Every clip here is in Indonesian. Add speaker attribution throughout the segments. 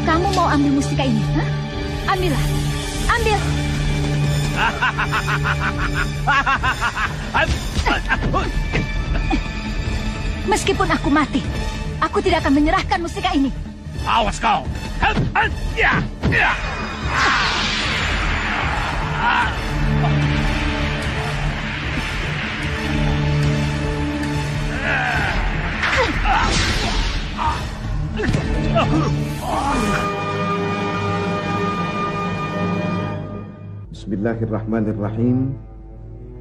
Speaker 1: Kamu mau ambil mustika ini? Hah? Ambillah. Ambil. Meskipun aku mati, aku tidak akan menyerahkan mustika ini.
Speaker 2: Awas kau.
Speaker 3: Bismillahirrahmanirrahim.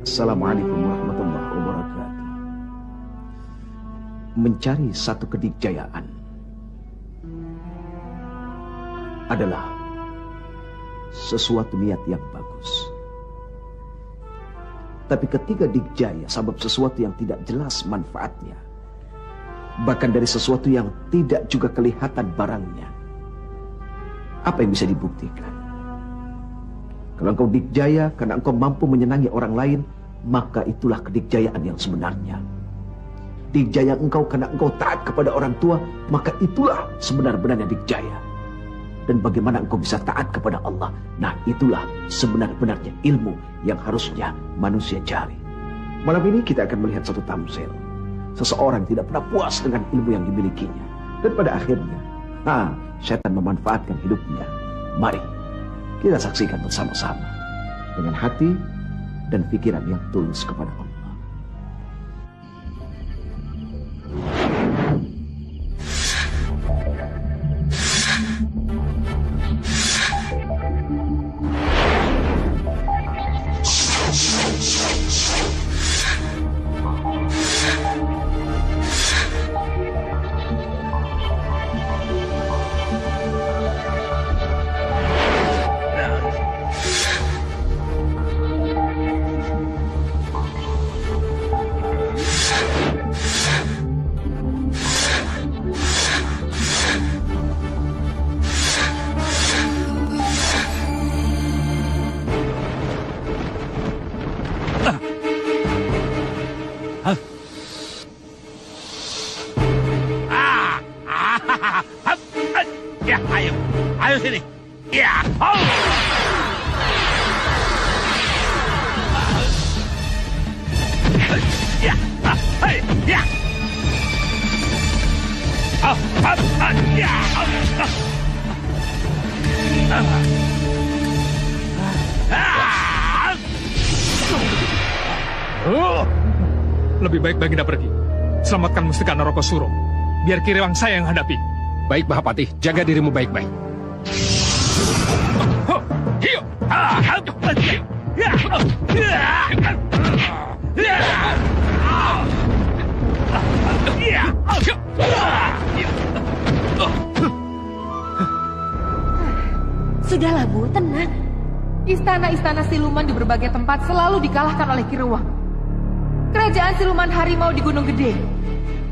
Speaker 3: Assalamualaikum warahmatullahi wabarakatuh. Mencari satu kedikjayaan adalah sesuatu niat yang bagus. Tapi ketika dikjaya sebab sesuatu yang tidak jelas manfaatnya, bahkan dari sesuatu yang tidak juga kelihatan barangnya, apa yang bisa dibuktikan? Kalau engkau dikjaya karena engkau mampu menyenangi orang lain, maka itulah kedikjayaan yang sebenarnya. Dikjaya engkau karena engkau taat kepada orang tua, maka itulah sebenar-benarnya dikjaya. Dan bagaimana engkau bisa taat kepada Allah, nah itulah sebenar-benarnya ilmu yang harusnya manusia cari. Malam ini kita akan melihat satu tamsil. Seseorang tidak pernah puas dengan ilmu yang dimilikinya. Dan pada akhirnya, syaitan memanfaatkan hidupnya. Mari kita saksikan bersama-sama dengan hati dan pikiran yang tulus kepada Allah.
Speaker 2: Ya, ayo sini. Ya, ya, ya.
Speaker 4: Lebih baik Baginda pergi. Selamatkan mustika Narokosuro. Biar Kiriwang saya yang hadapi.
Speaker 5: Baik, Mahapati. Jaga dirimu baik-baik.
Speaker 1: Sudahlah, Bu. Tenang.
Speaker 6: Istana-istana siluman di berbagai tempat selalu dikalahkan oleh Kiruwang. Kerajaan siluman harimau di Gunung Gede.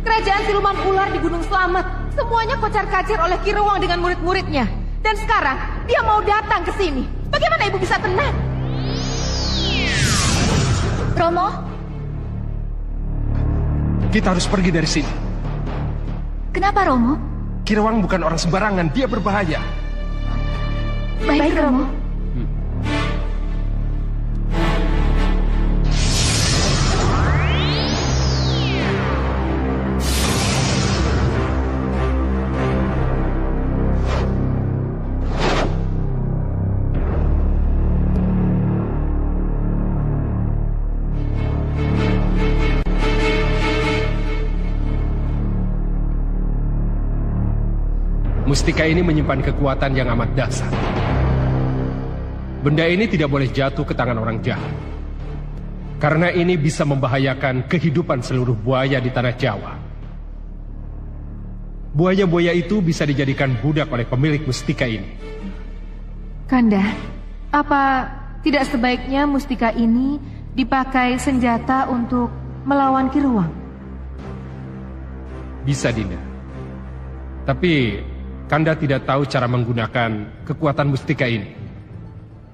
Speaker 6: Kerajaan siluman ular di Gunung Slamet. Semuanya kocar-kacir oleh Kiruwang dengan murid-muridnya. Dan sekarang dia mau datang ke sini. Bagaimana ibu bisa tenang?
Speaker 1: Romo?
Speaker 5: Kita harus pergi dari sini.
Speaker 1: Kenapa, Romo?
Speaker 5: Kiruwang bukan orang sembarangan. Dia berbahaya.
Speaker 1: Baik, Romo.
Speaker 5: Mustika ini menyimpan kekuatan yang amat dahsyat. Benda ini tidak boleh jatuh ke tangan orang jahat. Karena ini bisa membahayakan kehidupan seluruh buaya di tanah Jawa. Buaya-buaya itu bisa dijadikan budak oleh pemilik mustika ini.
Speaker 6: Kanda, apa tidak sebaiknya mustika ini dipakai senjata untuk melawan Kiruwang?
Speaker 5: Bisa, Dinda. Tapi Kanda tidak tahu cara menggunakan kekuatan mustika ini.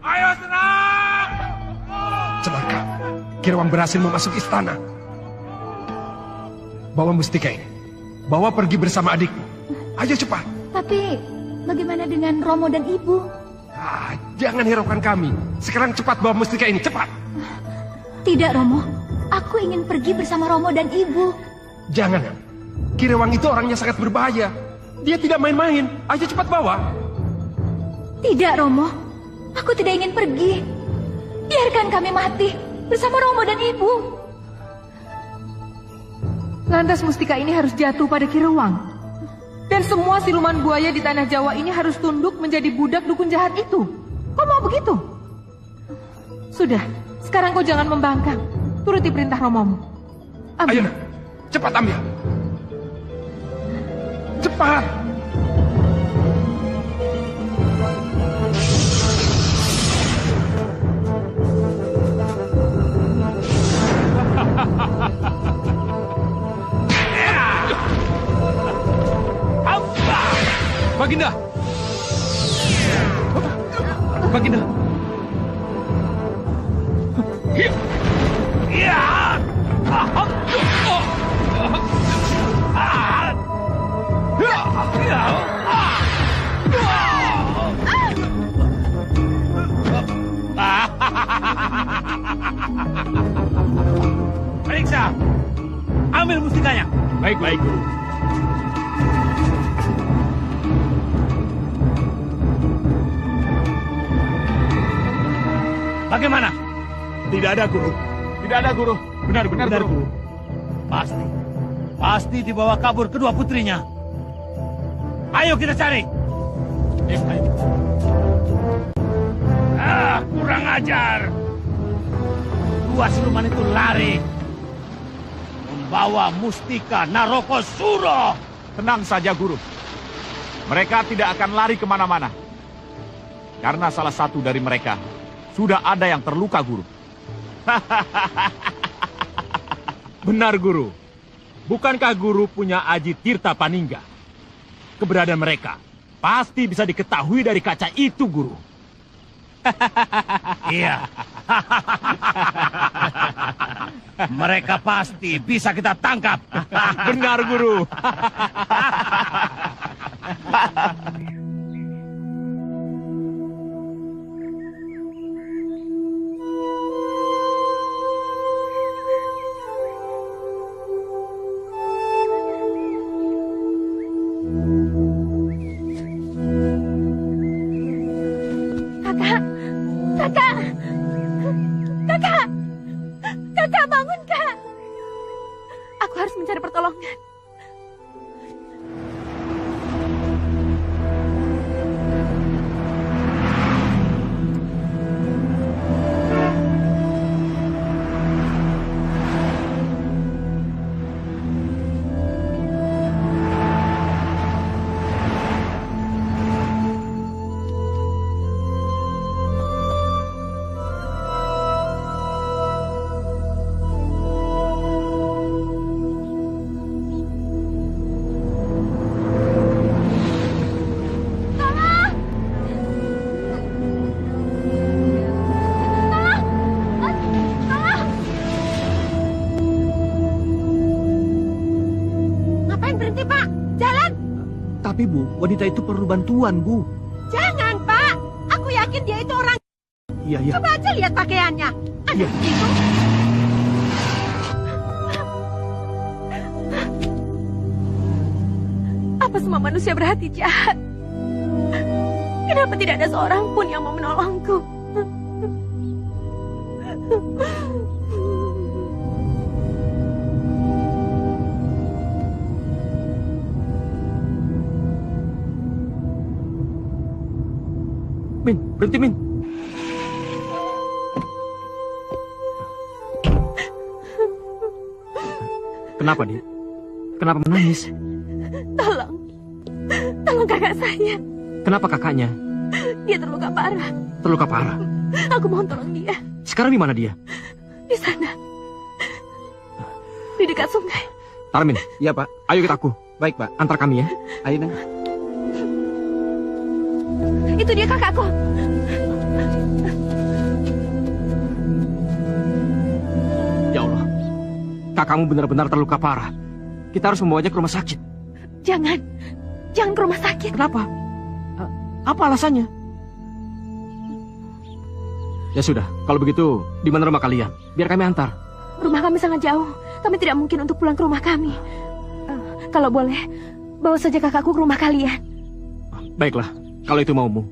Speaker 2: Ayo serang!
Speaker 5: Celaka, Kiruwang berhasil memasuk istana. Bawa mustika ini. Bawa pergi bersama adikmu. Ayo cepat.
Speaker 1: Tapi bagaimana dengan Romo dan Ibu?
Speaker 5: Jangan hiraukan kami. Sekarang cepat bawa mustika ini, cepat.
Speaker 1: Tidak, Romo. Aku ingin pergi bersama Romo dan Ibu.
Speaker 5: Jangan. Kiruwang itu orangnya sangat berbahaya. Dia tidak main-main. Ayo cepat bawa.
Speaker 1: Tidak, Romo. Aku tidak ingin pergi. Biarkan kami mati bersama Romo dan Ibu.
Speaker 6: Lantas mustika ini harus jatuh pada Kiruwang. Dan semua siluman buaya di tanah Jawa ini harus tunduk menjadi budak dukun jahat itu. Kau mau begitu? Sudah, sekarang kau jangan membangkang. Turuti perintah Romomu.
Speaker 5: Ayo,
Speaker 6: Ambil.
Speaker 5: nak. Cepat ambil. Cepat.
Speaker 4: Baginda! Baginda!
Speaker 2: Periksa! Ambil mustikanya!
Speaker 4: Baik, Guru.
Speaker 2: Bagaimana?
Speaker 4: Tidak ada, Guru. Tidak ada, Guru. Benar, Guru.
Speaker 2: Pasti dibawa kabur kedua putrinya. Ayo kita cari.
Speaker 4: Ayo.
Speaker 2: Kurang ajar. Dua siluman itu lari membawa mustika Naroko Suro.
Speaker 7: Tenang saja, Guru. Mereka tidak akan lari kemana-mana. Karena salah satu dari mereka sudah ada yang terluka, Guru.
Speaker 8: Benar, Guru. Bukankah Guru punya Aji Tirta Paningga? Keberadaan mereka pasti bisa diketahui dari kaca itu, Guru.
Speaker 2: Iya. Mereka pasti bisa kita tangkap.
Speaker 8: Benar, Guru.
Speaker 1: Kakak bangun, Kak. Aku harus mencari pertolongan.
Speaker 3: Tapi Bu, wanita itu perlu bantuan, Bu.
Speaker 9: Jangan, Pak. Aku yakin dia itu orang.
Speaker 3: Iya.
Speaker 9: Coba aja lihat pakaiannya. Ada
Speaker 3: Iya.
Speaker 9: itu.
Speaker 1: Apa semua manusia berhati jahat? Kenapa tidak ada seorang pun yang mau menolongku?
Speaker 8: Min, berhenti, Min.
Speaker 10: Kenapa, Dik? Kenapa menangis?
Speaker 1: Tolong kakak saya.
Speaker 10: Kenapa kakaknya?
Speaker 1: Dia terluka parah.
Speaker 10: Terluka parah.
Speaker 1: Aku mohon tolong dia.
Speaker 10: Sekarang di mana dia?
Speaker 1: Di sana. Di dekat sungai.
Speaker 10: Tarmin,
Speaker 3: Iya, Pak.
Speaker 10: ayo kita aku.
Speaker 3: Baik, Pak.
Speaker 10: Antar kami ya.
Speaker 3: Ayo, Nang.
Speaker 1: Itu dia kakakku.
Speaker 10: Ya Allah, kakakmu benar-benar terluka parah. Kita harus membawanya ke rumah sakit.
Speaker 1: Jangan ke rumah sakit.
Speaker 10: Kenapa? Apa alasannya? Ya sudah, kalau begitu, di mana rumah kalian? Biar kami antar.
Speaker 1: Rumah kami sangat jauh. Kami tidak mungkin untuk pulang ke rumah kami. Kalau boleh, bawa saja kakakku ke rumah kalian.
Speaker 10: Baiklah, kalau itu maumu.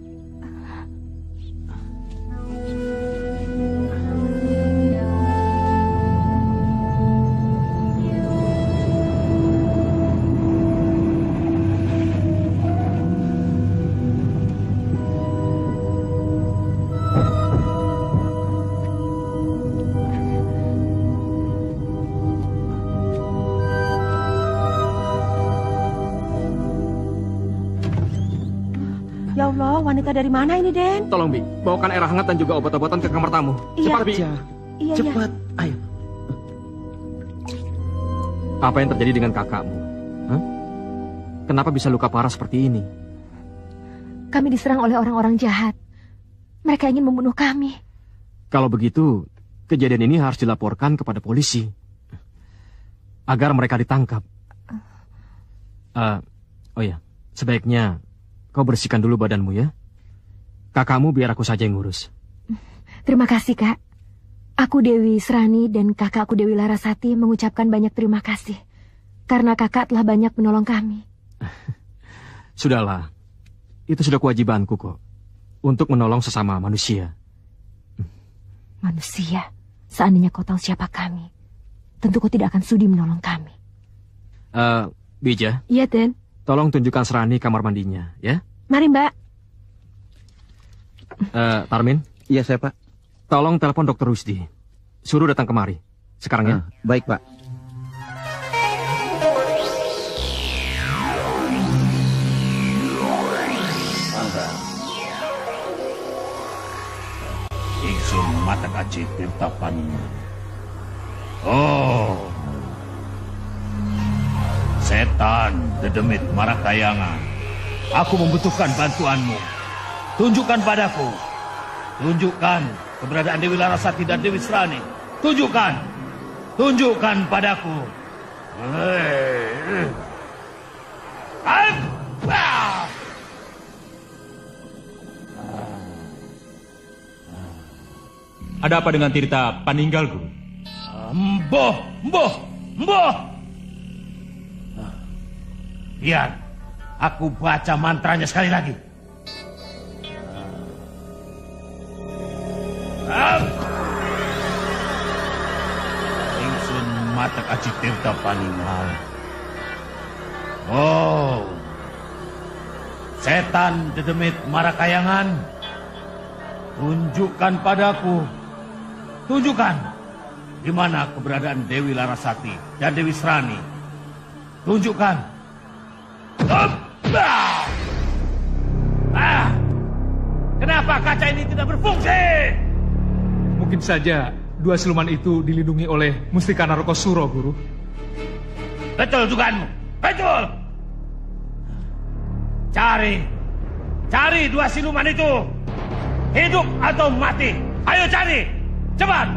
Speaker 9: Ya Allah, wanita dari mana ini, Den?
Speaker 10: Tolong, Bi, bawakan air hangat dan juga obat-obatan ke kamar tamu. Cepat, Bi.
Speaker 9: Iya.
Speaker 3: Cepat. Ayo.
Speaker 10: Apa yang terjadi dengan kakakmu? Hah? Kenapa bisa luka parah seperti ini?
Speaker 1: Kami diserang oleh orang-orang jahat. Mereka ingin membunuh kami.
Speaker 10: Kalau begitu, kejadian ini harus dilaporkan kepada polisi. Agar mereka ditangkap. Oh ya, sebaiknya kau bersihkan dulu badanmu ya. Kakakmu biar aku saja yang ngurus.
Speaker 1: Terima kasih, Kak. Aku Dewi Srani dan kakakku Dewi Larasati mengucapkan banyak terima kasih. Karena kakak telah banyak menolong kami.
Speaker 10: Sudahlah, itu sudah kewajibanku kok. Untuk menolong sesama manusia.
Speaker 1: Manusia, seandainya kau tahu siapa kami, tentu kau tidak akan sudi menolong kami.
Speaker 10: Bija.
Speaker 1: Iya, Den.
Speaker 10: Tolong tunjukkan Serani kamar mandinya, ya.
Speaker 1: Mari, Mbak.
Speaker 10: Tarmin.
Speaker 3: Iya, saya, Pak.
Speaker 10: Tolong telepon Dr. Rusdi. Suruh datang kemari. Sekarang ya.
Speaker 3: Baik, Pak.
Speaker 2: Ingsun mata kaci tirta paninga. Oh, setan dedemit marakayangan. Aku membutuhkan bantuanmu. Tunjukkan padaku. Tunjukkan keberadaan Dewi Larasati dan Dewi Srani. Tunjukkan. Tunjukkan padaku.
Speaker 8: Ada apa dengan Tirta Paninggal, Guru?
Speaker 2: Mboh. Biar aku baca mantranya sekali lagi. Ingsun mata kaci tirta paningal. Oh, setan dedemit marakayangan. Tunjukkan padaku. Tunjukkan di mana keberadaan Dewi Larasati dan Dewi Srani. Tunjukkan. Kenapa kaca ini tidak berfungsi?
Speaker 4: Mungkin saja dua siluman itu dilindungi oleh Mustika Narokosuro, Guru.
Speaker 2: Betul dugaanmu. Betul. Cari dua siluman itu. Hidup atau mati. Ayo cari. Cepat.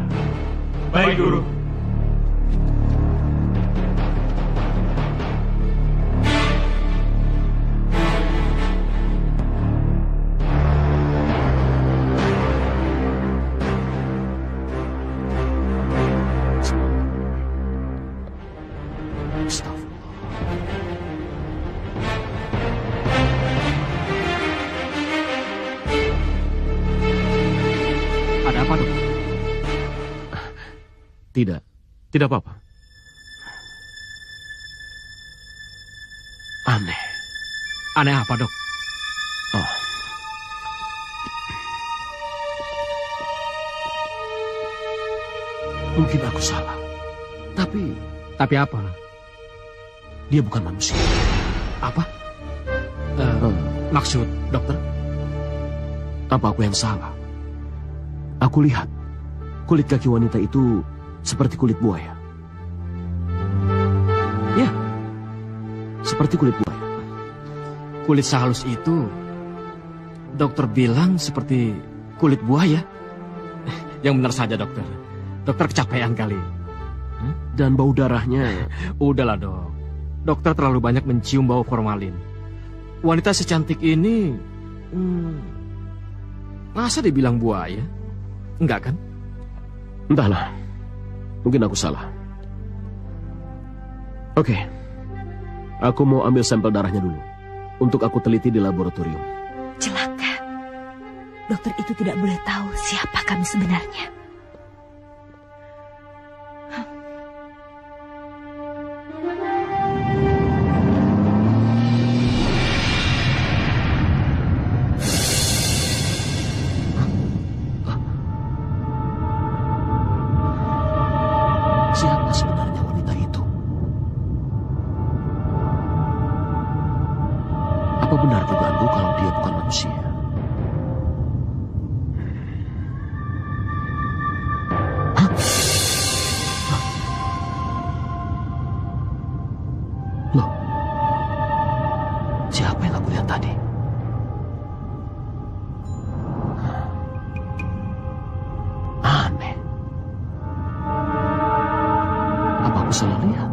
Speaker 8: Baik, Guru.
Speaker 10: Ada apa, Dok?
Speaker 3: Tidak apa-apa. Aneh.
Speaker 10: Aneh apa, Dok?
Speaker 3: Oh. Mungkin aku salah. Tapi
Speaker 10: apa?
Speaker 11: dia bukan manusia.
Speaker 10: Apa? Maksud dokter?
Speaker 11: Apa aku yang salah? Aku lihat kulit kaki wanita itu seperti kulit buaya. Ya, seperti kulit buaya.
Speaker 10: Kulit sehalus itu, dokter bilang seperti kulit buaya. Yang benar saja dokter. Dokter kecapean kali.
Speaker 11: Dan bau darahnya.
Speaker 10: Udahlah dok. Dokter terlalu banyak mencium bau formalin. Wanita secantik ini, masa dibilang buaya? Enggak kan?
Speaker 11: Entahlah, mungkin aku salah. Oke, aku mau ambil sampel darahnya dulu untuk aku teliti di laboratorium.
Speaker 1: Celaka. Dokter itu tidak boleh tahu siapa kami sebenarnya.
Speaker 11: Siapa sebenarnya wanita itu? Apa benar dugaanku kalau dia bukan manusia? Loh, siapa yang aku lihat tadi? Aneh. Apa aku salah lihat?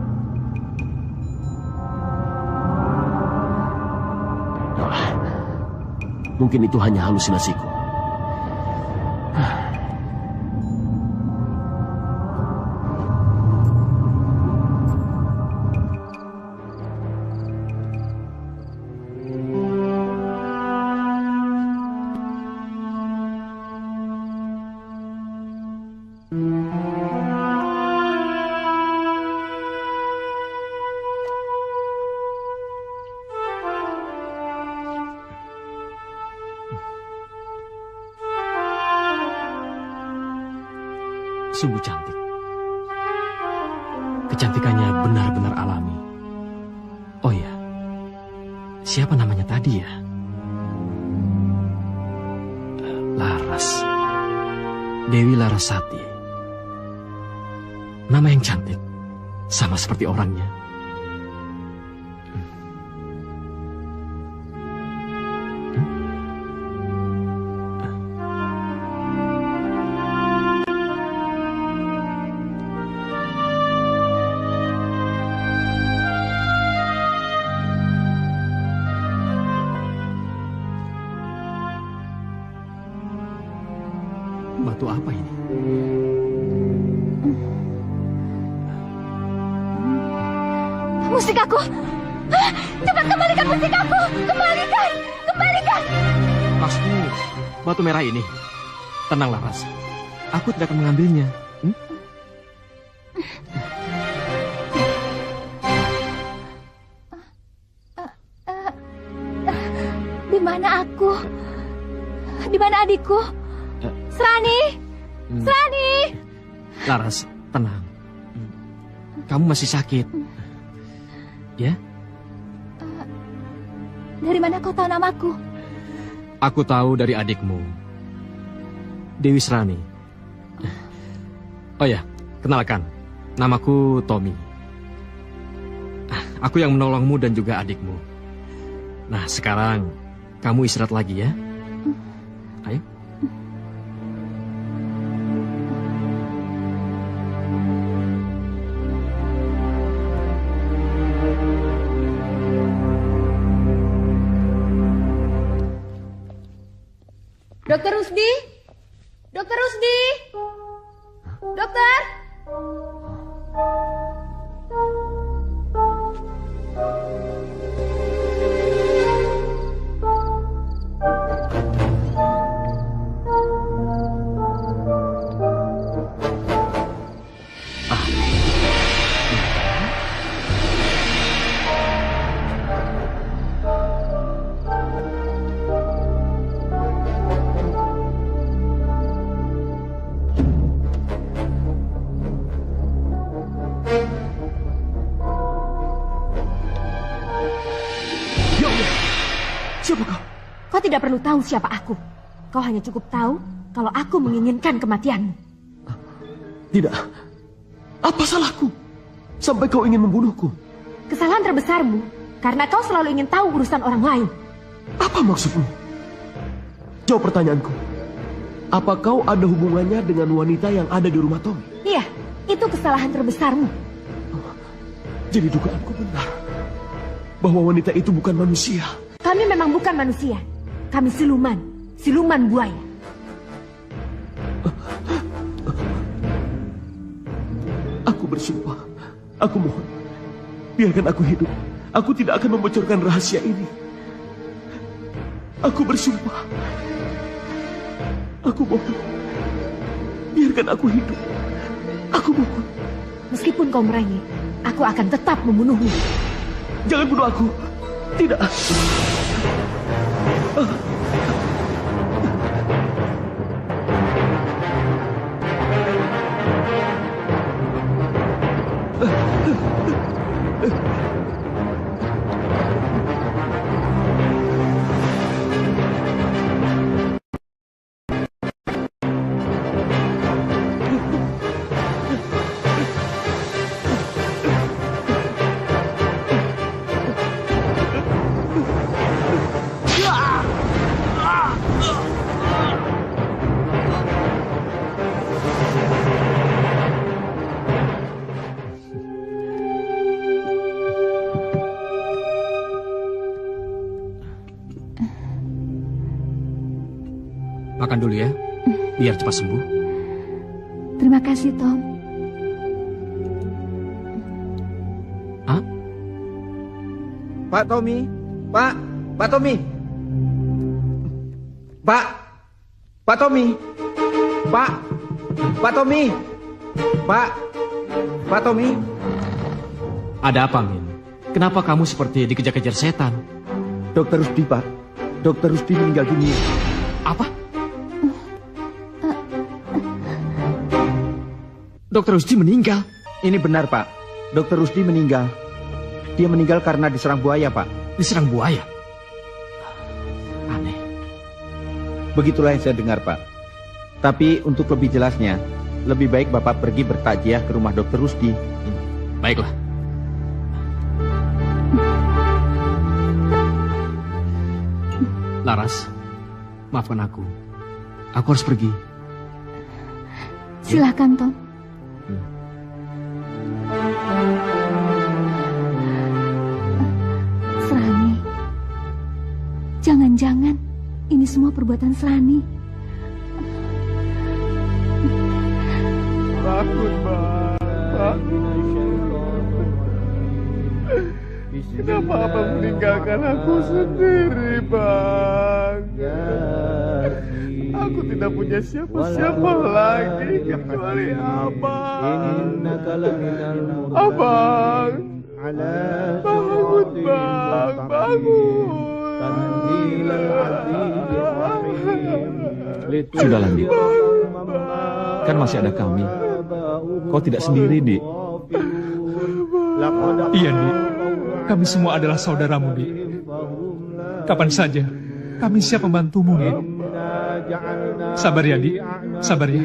Speaker 11: Mungkin itu hanya halusinasiku.
Speaker 10: Sungguh cantik. Kecantikannya benar-benar alami. Oh ya, siapa namanya tadi ya? Laras. Dewi Larasati. Nama yang cantik, sama seperti orangnya. Batu apa ini?
Speaker 1: Musik aku! Cepat kembalikan musik aku! Kembalikan! Kembalikan!
Speaker 10: Maksudmu batu merah ini? Tenang Laras, aku tidak akan mengambilnya.
Speaker 1: Di mana aku? Di mana adikku? Srani! Srani!
Speaker 10: Laras, tenang. Kamu masih sakit. Ya?
Speaker 1: Dari mana kau tahu namaku?
Speaker 10: Aku tahu dari adikmu, Dewi Srani. Oh ya, kenalkan. Namaku Tommy. Aku yang menolongmu dan juga adikmu. Nah, sekarang kamu istirahat lagi ya. Ayo.
Speaker 6: Dokter Rusdi? Dokter Rusdi? Dokter?
Speaker 11: Siapa kau?
Speaker 1: Kau tidak perlu tahu siapa aku. Kau hanya cukup tahu kalau aku menginginkan kematianmu.
Speaker 11: Tidak. Apa salahku? Sampai kau ingin membunuhku?
Speaker 1: Kesalahan terbesarmu karena kau selalu ingin tahu urusan orang lain.
Speaker 11: Apa maksudmu? Jawab pertanyaanku. Apa kau ada hubungannya dengan wanita yang ada di rumah Tommy?
Speaker 1: Iya, itu kesalahan terbesarmu.
Speaker 11: Jadi dugaanku benar. Bahwa wanita itu bukan manusia.
Speaker 1: Kami memang bukan manusia. Kami siluman. Siluman buaya.
Speaker 11: Aku bersumpah. Aku mohon. Biarkan aku hidup. Aku tidak akan membocorkan rahasia ini. Aku bersumpah. Aku mohon. Biarkan aku hidup. Aku mohon.
Speaker 1: Meskipun kau merengek, aku akan tetap membunuhmu.
Speaker 11: Jangan bunuh aku. Tidak.
Speaker 10: Makan dulu ya, biar cepat sembuh.
Speaker 1: Terima kasih, Tom.
Speaker 10: Hah?
Speaker 12: Pak Tommy, Pak Tommy, Pak Tommy, Pak Tommy, Pak Tommy.
Speaker 10: Ada apa, Min? Kenapa kamu seperti dikejar-kejar setan?
Speaker 12: Dokter Rusdi, Pak. Dokter Rusdi meninggal dunia.
Speaker 10: Apa? Dokter Rusdi meninggal?
Speaker 12: Ini benar, Pak. Dokter Rusdi meninggal. Dia meninggal karena diserang buaya, Pak.
Speaker 10: Diserang buaya? Aneh.
Speaker 12: Begitulah yang saya dengar, Pak. Tapi untuk lebih jelasnya, lebih baik Bapak pergi bertakziah ke rumah Dokter Rusdi.
Speaker 10: Baiklah. Laras, maafkan aku. Aku harus pergi.
Speaker 1: Silakan, Tom. Serani. Jangan-jangan ini semua perbuatan Serani.
Speaker 13: Bangun, Bang. Bangun. Kenapa Abang meninggalkan aku sendiri, Bang? Aku tidak punya siapa-siapa lagi kecuali Abang. Abang, bangun, Bang, bangun.
Speaker 7: Sudahlah, Dik. Kan masih ada kami. Kau tidak sendiri, Dik.
Speaker 4: Iya, Dik. Kami semua adalah saudaramu, Dik. Kapan saja kami siap membantumu, Dik. Sabar ya, Dik. Sabar ya.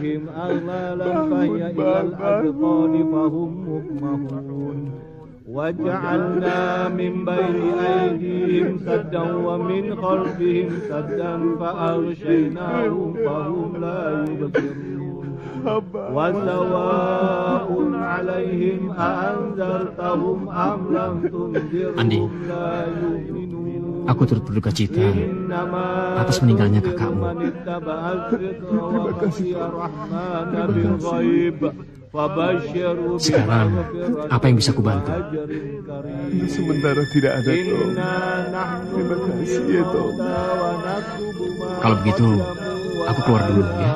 Speaker 13: وجعلنا من بين أيديهم سدا ومن خلفهم سدا فأغشيناهم فهم لا يبصرون وسواء عليهم أأنذرتهم أم لم تنذرهم لا يؤمنون.
Speaker 10: Aku turut berduka cita atas meninggalnya kakakmu.
Speaker 13: Terima kasih.
Speaker 10: Sekarang, apa yang bisa kubantu?
Speaker 13: Sementara tidak ada, Tom. Terima kasih ya, Tom.
Speaker 10: Kalau begitu, aku keluar dulu ya.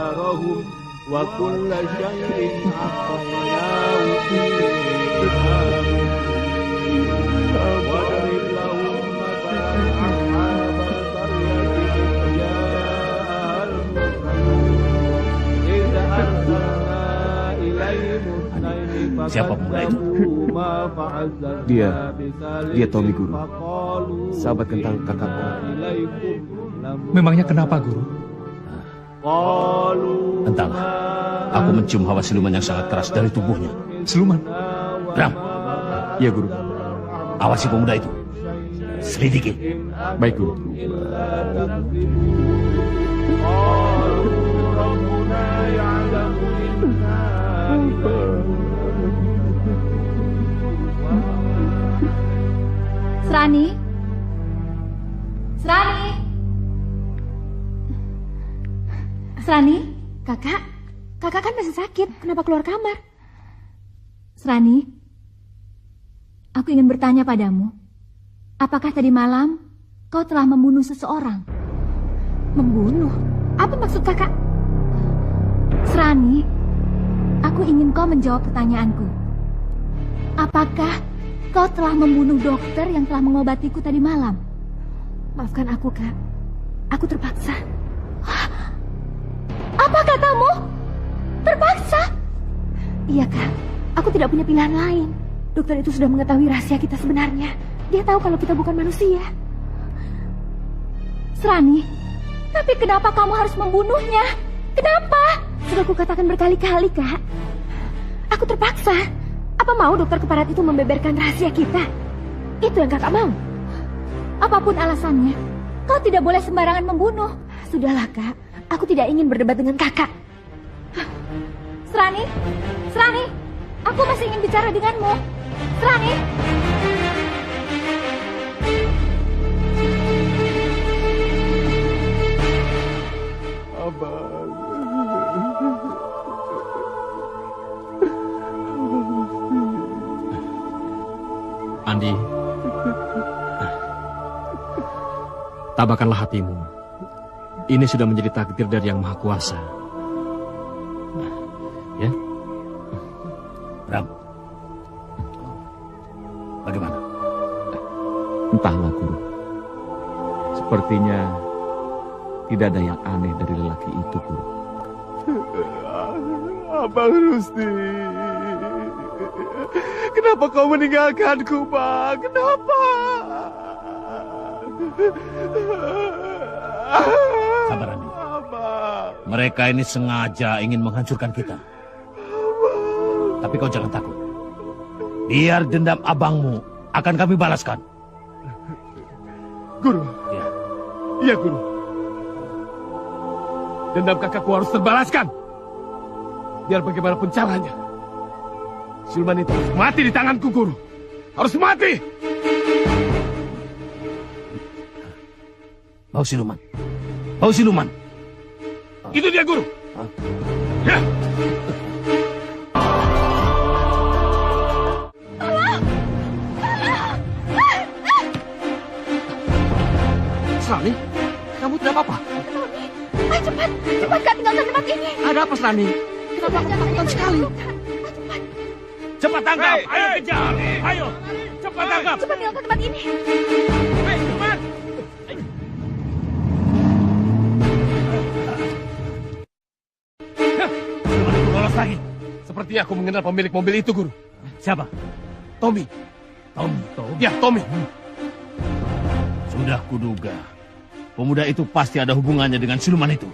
Speaker 2: Siapa pemuda itu?
Speaker 11: Dia Tommy, Guru. Sahabat kentang kakakku.
Speaker 4: Memangnya kenapa, Guru?
Speaker 2: Entahlah. Aku mencium hawa siluman yang sangat keras dari tubuhnya.
Speaker 4: Siluman?
Speaker 2: Bram.
Speaker 11: Iya, Guru.
Speaker 2: Awasi pemuda itu. Selidiki.
Speaker 11: Baik, Guru.
Speaker 1: Serani? Serani? Serani? Kakak? Kakak kan masih sakit. Kenapa keluar kamar? Serani? Aku ingin bertanya padamu. Apakah tadi malam kau telah membunuh seseorang? Membunuh? Apa maksud kakak? Serani, aku ingin kau menjawab pertanyaanku. Apakah kau telah membunuh dokter yang telah mengobatiku tadi malam? Maafkan aku, Kak. Aku terpaksa. Apa katamu? Terpaksa? Iya, Kak. Aku tidak punya pilihan lain. Dokter itu sudah mengetahui rahasia kita sebenarnya. Dia tahu kalau kita bukan manusia. Serani, tapi kenapa kamu harus membunuhnya? Kenapa? Sudah kukatakan berkali-kali, Kak. Aku terpaksa. Apa mau dokter keparat itu membeberkan rahasia kita? Itu yang kakak mau. Apapun alasannya, kau tidak boleh sembarangan membunuh. Sudahlah, Kak. Aku tidak ingin berdebat dengan kakak. Serani, Serani, aku masih ingin bicara denganmu. Serani.
Speaker 10: Andi, tabahkanlah hatimu. Ini sudah menjadi takdir dari Yang Maha Kuasa. Ya?
Speaker 2: Bram, bagaimana?
Speaker 12: Entahlah, Guru. Sepertinya tidak ada yang aneh dari lelaki itu, Guru.
Speaker 13: Abang Rusdi, kenapa kau meninggalkanku, Bang? Kenapa?
Speaker 2: Sabar, Andi. Mereka ini sengaja ingin menghancurkan kita. Tapi kau jangan takut. Biar dendam abangmu akan kami balaskan.
Speaker 13: Guru.
Speaker 2: Ya.
Speaker 13: Iya, Guru. Dendam kakakku harus terbalaskan. Biar bagaimanapun caranya. Siluman itu harus mati di tanganku, Guru. Harus mati!
Speaker 2: Bau siluman. Bau siluman.
Speaker 13: Itu dia, Guru. Ya.
Speaker 10: Serani, kamu tidak apa-apa?
Speaker 1: Ayo cepat, cepat Kak, tinggalkan tempat ini.
Speaker 10: Ada apa, Serani? Kenapa kamu ketakutan sekali?
Speaker 2: Cepat tangkap, ayo kejar, ayo, cepat tangkap.
Speaker 1: Cepat tinggalkan tempat ini.
Speaker 2: Cepat. Siluman itu lolos lagi.
Speaker 13: Sepertinya aku mengenal pemilik mobil itu, Guru.
Speaker 2: Siapa?
Speaker 13: Tommy.
Speaker 2: Tommy.
Speaker 13: Ya, Tommy.
Speaker 2: Sudah kuduga. Pemuda itu pasti ada hubungannya dengan siluman itu.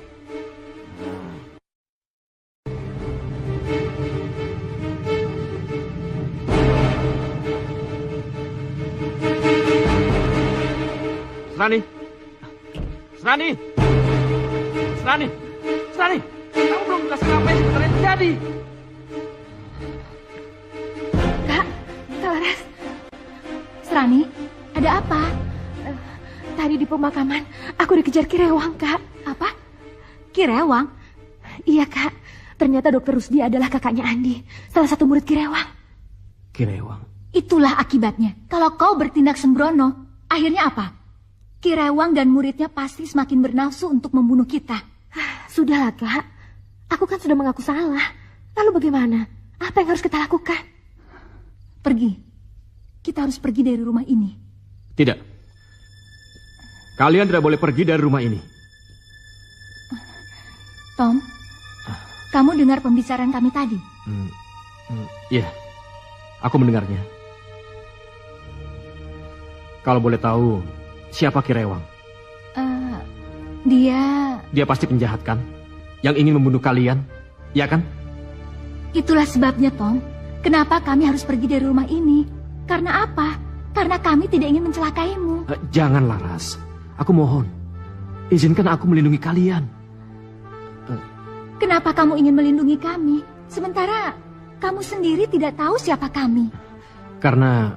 Speaker 10: Serani! Serani! Serani! Serani! Kamu belum jelaskan apa yang sebenarnya terjadi.
Speaker 1: Kak, Kak Laras. Serani, ada apa? Tadi di pemakaman, aku dikejar Kirewang, Kak. Apa? Kirewang? Iya, Kak. Ternyata Dokter Rusdi adalah kakaknya Andi, salah satu murid Kirewang.
Speaker 10: Kirewang?
Speaker 1: Itulah akibatnya. Kalau kau bertindak sembrono, akhirnya apa? Kirewang dan muridnya pasti semakin bernafsu untuk membunuh kita. Sudahlah, Kak. Aku kan sudah mengaku salah. Lalu bagaimana? Apa yang harus kita lakukan? Pergi. Kita harus pergi dari rumah ini.
Speaker 10: Tidak. Kalian tidak boleh pergi dari rumah ini.
Speaker 1: Tom, kamu dengar pembicaraan kami tadi?
Speaker 10: Iya, aku mendengarnya. Kalau boleh tahu, siapa Ki Rewang?
Speaker 1: Dia
Speaker 10: pasti penjahat kan? Yang ingin membunuh kalian, ya kan?
Speaker 1: itulah sebabnya, Tom. Kenapa kami harus pergi dari rumah ini? Karena apa? Karena kami tidak ingin mencelakaimu.
Speaker 10: Jangan, Laras. Aku mohon. Izinkan aku melindungi kalian.
Speaker 1: Kenapa kamu ingin melindungi kami? Sementara kamu sendiri tidak tahu siapa kami.
Speaker 10: Karena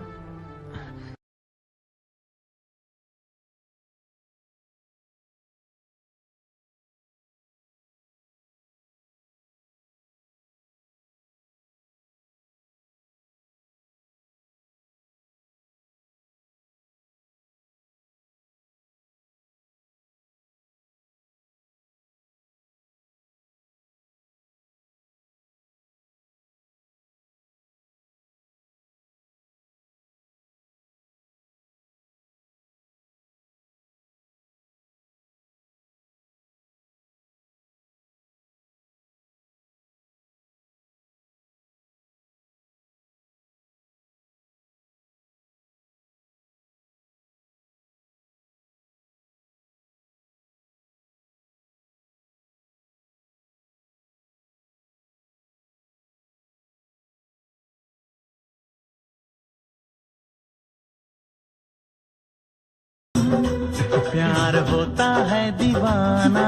Speaker 14: प्यार होता है दीवाना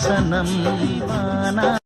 Speaker 14: सनम दीवाना।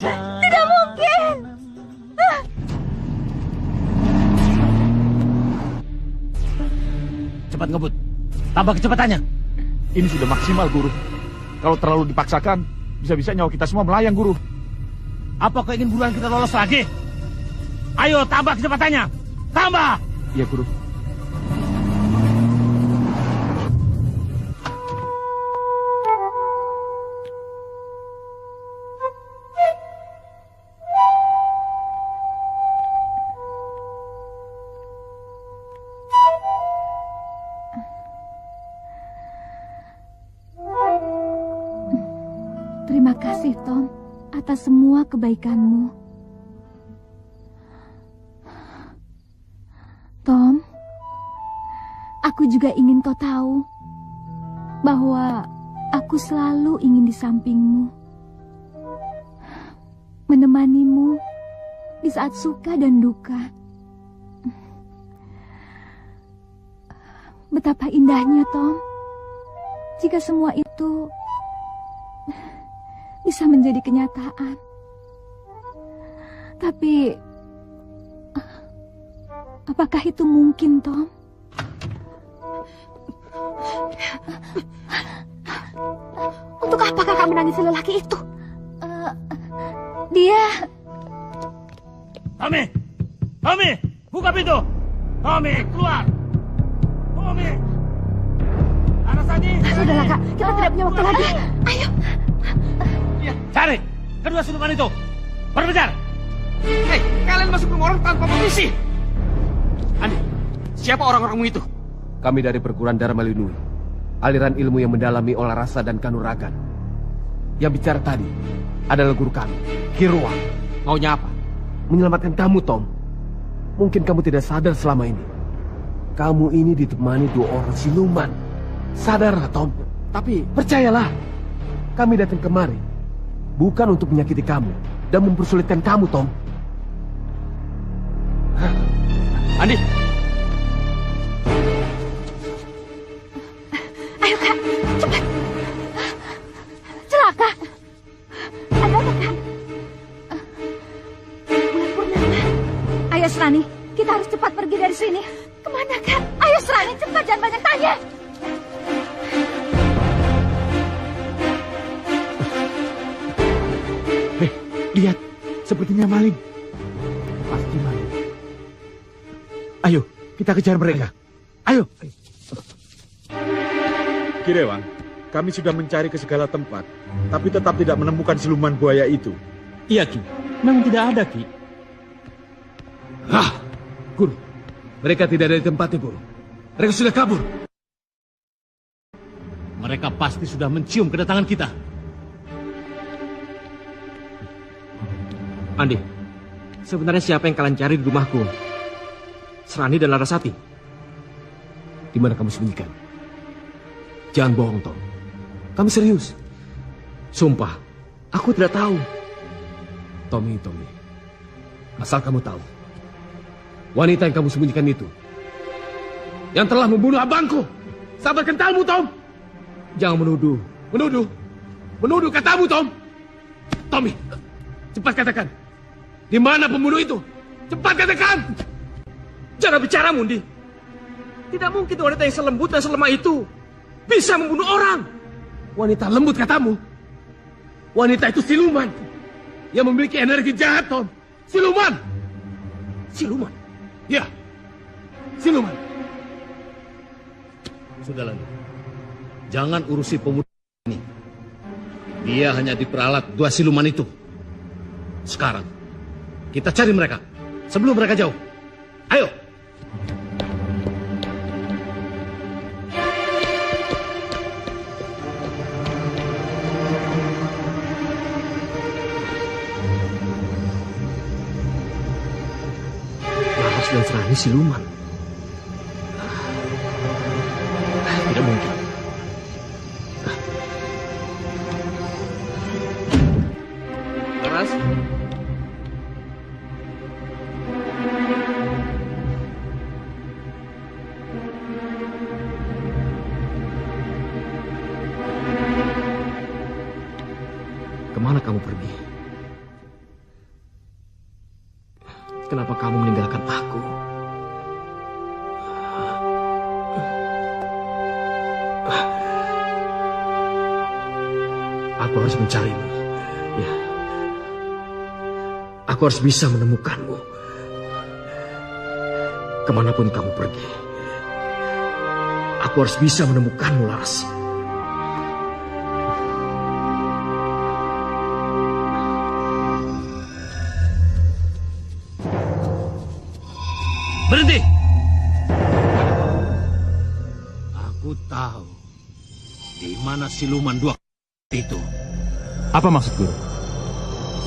Speaker 1: Tidak mungkin.
Speaker 2: Cepat ngebut. Tambah kecepatannya.
Speaker 7: Ini sudah maksimal, Guru. Kalau terlalu dipaksakan, bisa-bisa nyawa kita semua melayang, Guru.
Speaker 2: Apa kau ingin buruan kita lolos lagi? Ayo, tambah kecepatannya. Tambah.
Speaker 7: Iya, Guru.
Speaker 1: Terima kasih, Tom, atas semua kebaikanmu. Tom, aku juga ingin kau tahu bahwa aku selalu ingin di sampingmu, menemanimu di saat suka dan duka. Betapa indahnya, Tom, jika semua itu bisa menjadi kenyataan. Tapi apakah itu mungkin, Tom? Untuk apa kakak menangisi lelaki itu? Dia...
Speaker 2: Tommy! Tommy! Buka pintu! Tommy, keluar! Tommy! Larasati!
Speaker 1: Sudahlah, Kak. Kita tidak punya waktu lagi. Ayo.
Speaker 2: mereka. Cari kedua siluman itu. Berpencar.
Speaker 10: Hei, kalian masuk rumah orang tanpa permisi. Andi, siapa orang-orangmu itu?
Speaker 11: Kami dari perguruan Dharma Linui. Aliran ilmu yang mendalami olah rasa dan kanuragan. Yang bicara tadi adalah guru kami, Kirwa.
Speaker 10: Maunya apa?
Speaker 11: Menyelamatkan kamu, Tom. Mungkin kamu tidak sadar selama ini. Kamu ini ditemani 2 orang siluman. Sadarlah, Tom.
Speaker 10: Tapi
Speaker 11: percayalah, kami datang kemari bukan untuk menyakiti kamu dan mempersulitkan kamu, Tom.
Speaker 10: Andi.
Speaker 1: Ayo, Kak. Cepat. Celaka. Ada apa, Kak? Bulan purnama. Ayo, Serani. Kita harus cepat pergi dari sini. Kemana, Kak? Ayo, Serani. Cepat, jangan banyak tanya.
Speaker 12: Lihat, sepertinya maling. Pasti maling. Ayo, kita kejar mereka. Ayo.
Speaker 7: Kirewang, kami sudah mencari ke segala tempat, tapi tetap tidak menemukan siluman buaya itu.
Speaker 8: Iya, Ki. Memang tidak ada, Ki.
Speaker 11: Hah, Guru. Mereka tidak ada di tempatnya, Guru. Mereka sudah kabur.
Speaker 2: Mereka pasti sudah mencium kedatangan kita.
Speaker 10: Andi, sebenarnya siapa yang kalian cari di rumahku? Serani dan Larasati.
Speaker 11: Di mana kamu sembunyikan? Jangan bohong, Tom. Kami serius.
Speaker 10: Sumpah, aku tidak tahu.
Speaker 11: Tommy. Asal kamu tahu. Wanita yang kamu sembunyikan itu yang telah membunuh abangku. Sabar kentalmu, Tom.
Speaker 10: Jangan menuduh.
Speaker 11: Menuduh katamu, Tom. Tommy, cepat katakan. Di mana pembunuh itu? Cepat katakan.
Speaker 10: Jangan bicara, Mundi. Tidak mungkin wanita yang selembut dan selemah itu bisa membunuh orang.
Speaker 11: Wanita lembut katamu. Wanita itu siluman yang memiliki energi jahat, Tom. Siluman. Ya, siluman.
Speaker 2: Sudahlah, jangan urusi pemuda ini. Dia hanya diperalat 2 siluman itu. Sekarang kita cari mereka sebelum mereka jauh. Ayo.
Speaker 10: Laras dan Serani siluman. Tidak mungkin. Laras. Kemana kamu pergi? Kenapa kamu meninggalkan aku? Aku harus mencarimu. Ya. Aku harus bisa menemukanmu. Kemanapun kamu pergi, aku harus bisa menemukanmu, Laras.
Speaker 2: Berhenti! Aku tahu di mana siluman 2 itu.
Speaker 8: Apa maksud Guru?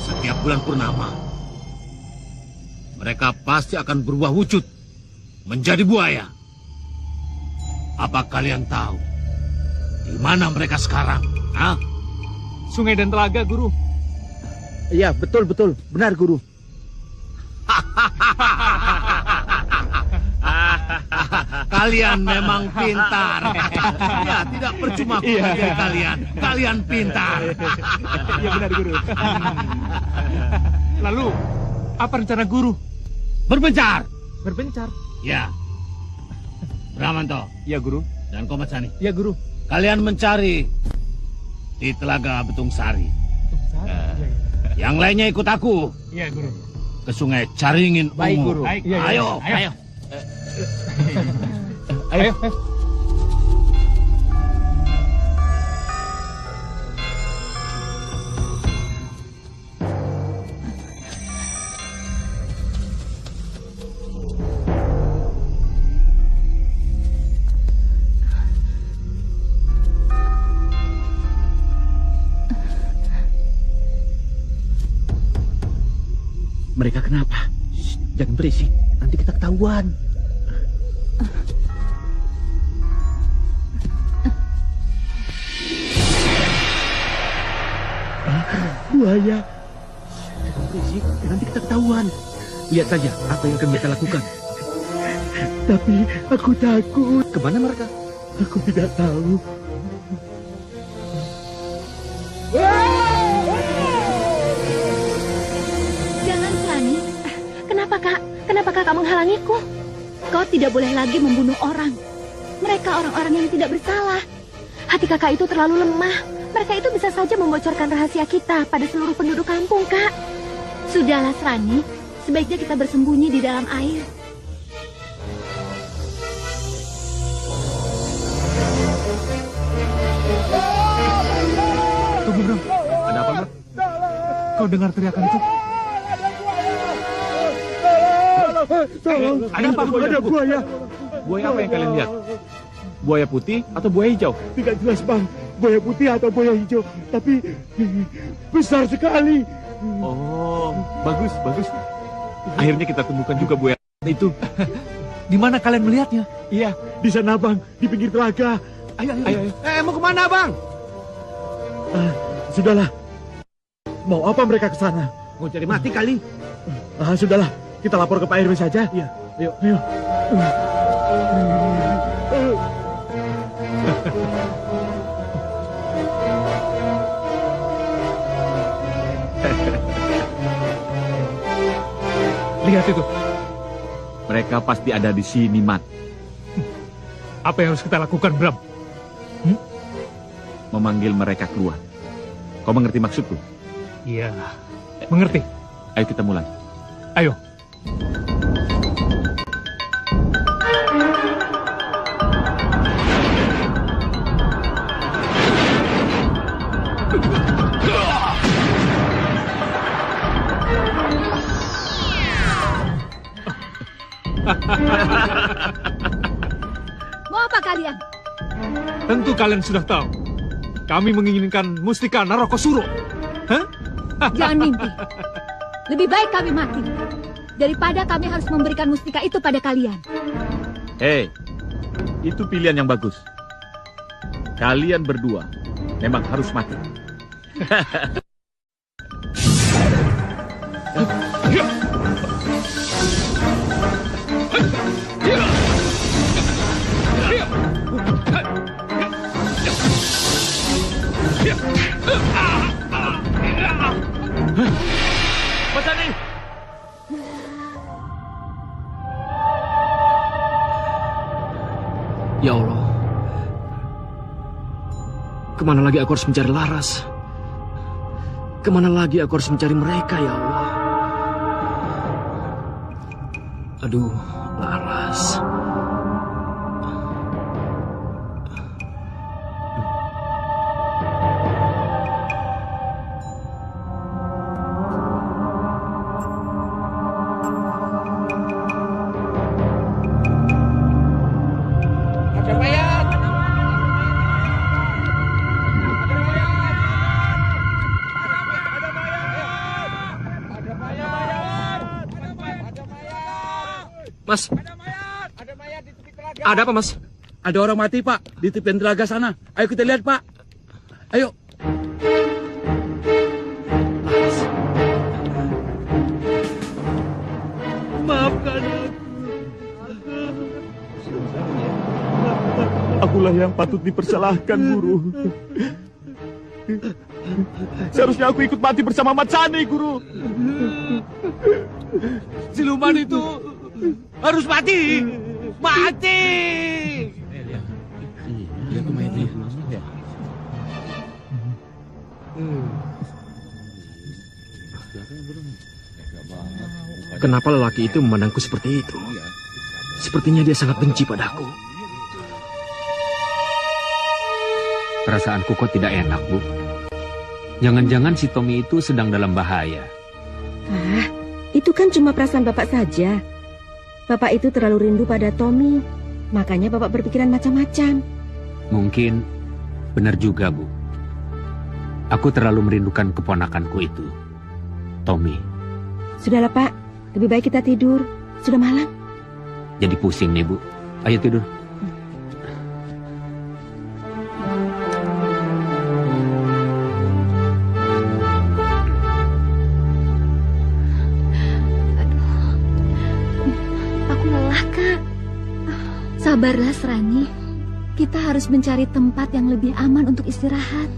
Speaker 2: Setiap bulan purnama, mereka pasti akan berubah wujud menjadi buaya. Apa kalian tahu di mana mereka sekarang? Hah?
Speaker 4: Sungai dan telaga, Guru.
Speaker 12: Iya, betul. Benar, Guru.
Speaker 2: Kalian memang pintar. Ya, tidak percuma aku mengajari kalian. Kalian pintar.
Speaker 4: Iya benar, Guru. Lalu, apa rencana Guru?
Speaker 2: Berpencar.
Speaker 4: Berpencar?
Speaker 2: Ya. Bramanto.
Speaker 4: Ya, Guru.
Speaker 2: Dan Komatsani.
Speaker 4: Ya, Guru.
Speaker 2: Kalian mencari di Telaga Betung Sari. Yang lainnya ikut aku.
Speaker 4: Iya, Guru.
Speaker 2: Ke Sungai Caringin Ungu.
Speaker 4: Baik, Guru. Baik. Ya,
Speaker 2: Ayo.
Speaker 4: Ayo.
Speaker 12: Mereka kenapa? Shh, jangan berisik, nanti kita ketahuan. Buaya. Jangan berisik, nanti kita ketahuan. Lihat saja apa yang akan mereka lakukan. Tapi aku takut. Kemana mereka? Aku tidak tahu.
Speaker 1: Jangan, Rani. Kenapa, Kak? Kenapa Kakak menghalangiku? Kau tidak boleh lagi membunuh orang. Mereka orang-orang yang tidak bersalah. Hati Kakak itu terlalu lemah. Mereka itu bisa saja membocorkan rahasia kita pada seluruh penduduk kampung, Kak. Sudahlah, Rani. Sebaiknya kita bersembunyi di dalam air.
Speaker 4: Tunggu, Bram.
Speaker 12: Ada apa, Bram?
Speaker 4: Kau dengar teriakan itu?
Speaker 12: Ada apa? Ada buaya. Buaya apa yang kalian lihat? Buaya putih atau buaya hijau?
Speaker 15: Tidak jelas, Bang. Buaya putih atau buaya hijau, tapi besar sekali.
Speaker 12: Oh, bagus, bagus. Akhirnya kita temukan juga buaya itu.
Speaker 4: Di mana kalian melihatnya?
Speaker 15: Iya, di sana, Bang, di pinggir telaga.
Speaker 12: Ayo. Mau kemana, Bang?
Speaker 15: Sudahlah. Mau apa mereka ke sana?
Speaker 12: Mau cari mati kali.
Speaker 15: Sudahlah, kita lapor ke Pak RW saja. Iya. Ayo.
Speaker 4: Lihat itu.
Speaker 7: Mereka pasti ada di sini, Mat.
Speaker 4: Apa yang harus kita lakukan, Bram?
Speaker 7: Memanggil mereka keluar. Kau mengerti maksudku?
Speaker 4: Iya, mengerti.
Speaker 7: Ayo kita mulai.
Speaker 4: Ayo.
Speaker 1: Mau apa kalian?
Speaker 4: Tentu kalian sudah tahu. Kami menginginkan mustika Narokosuro. Hah?
Speaker 1: Jangan mimpi. Lebih baik kami mati daripada kami harus memberikan mustika itu pada kalian.
Speaker 7: Hei, itu pilihan yang bagus. Kalian berdua memang harus mati.
Speaker 12: Pasani!
Speaker 10: Ya Allah. Kemana lagi aku harus mencari Laras? Kemana lagi aku harus mencari mereka, ya Allah? Aduh, Laras. Mas, ada apa, Mas?
Speaker 15: Ada orang mati, Pak, di tepi telaga sana. Ayo kita lihat, Pak. Ayo. Maafkan aku.
Speaker 7: Akulah yang patut dipersalahkan, Guru. Seharusnya aku ikut mati bersama Matsani, Guru.
Speaker 15: Siluman itu harus mati. Mati.
Speaker 10: Kenapa lelaki itu memandangku seperti itu? Sepertinya dia sangat benci padaku.
Speaker 16: Perasaanku kok tidak enak, Bu. Jangan-jangan si Tommy itu sedang dalam bahaya.
Speaker 9: Itu kan cuma perasaan Bapak saja. Bapak itu terlalu rindu pada Tommy, makanya Bapak berpikiran macam-macam.
Speaker 16: Mungkin benar juga, Bu. Aku terlalu merindukan keponakanku itu, Tommy.
Speaker 9: Sudahlah Pak, lebih baik kita tidur. Sudah malam.
Speaker 16: Jadi pusing nih Bu. Ayo tidur.
Speaker 1: Aku lelah, Kak. Sabarlah, Srani. Kita harus mencari tempat yang lebih aman untuk istirahat.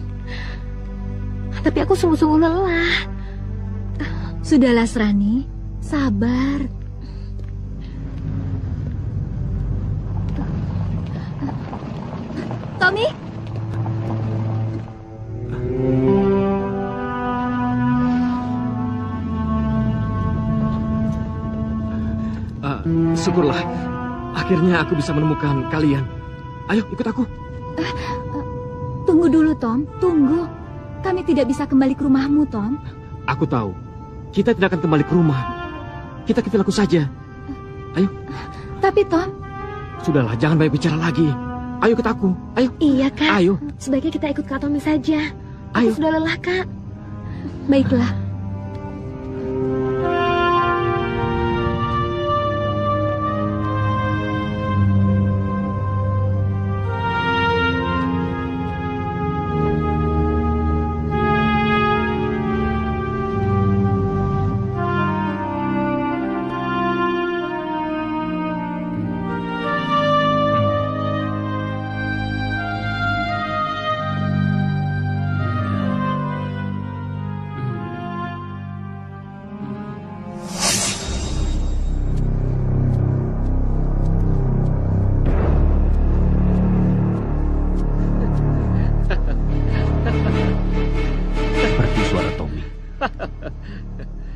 Speaker 1: Tapi aku sungguh-sungguh lelah. Sudahlah, Srani. Sabar. Tommy?
Speaker 10: Syukurlah. Akhirnya aku bisa menemukan kalian. Ayo, ikut aku.
Speaker 1: Tunggu dulu, Tom. Tunggu. Kami tidak bisa kembali ke rumahmu, Tom.
Speaker 10: Aku tahu. Kita tidak akan kembali ke rumah. Kita ke villaku saja. Ayo.
Speaker 1: Tapi, Tom...
Speaker 10: Sudahlah, jangan banyak bicara lagi. Ayo ikut aku. Ayo.
Speaker 1: Iya, Kak.
Speaker 10: Ayo.
Speaker 1: Sebaiknya kita ikut Kak Tommy saja.
Speaker 10: Ayo.
Speaker 1: Aku sudah lelah, Kak. Baiklah.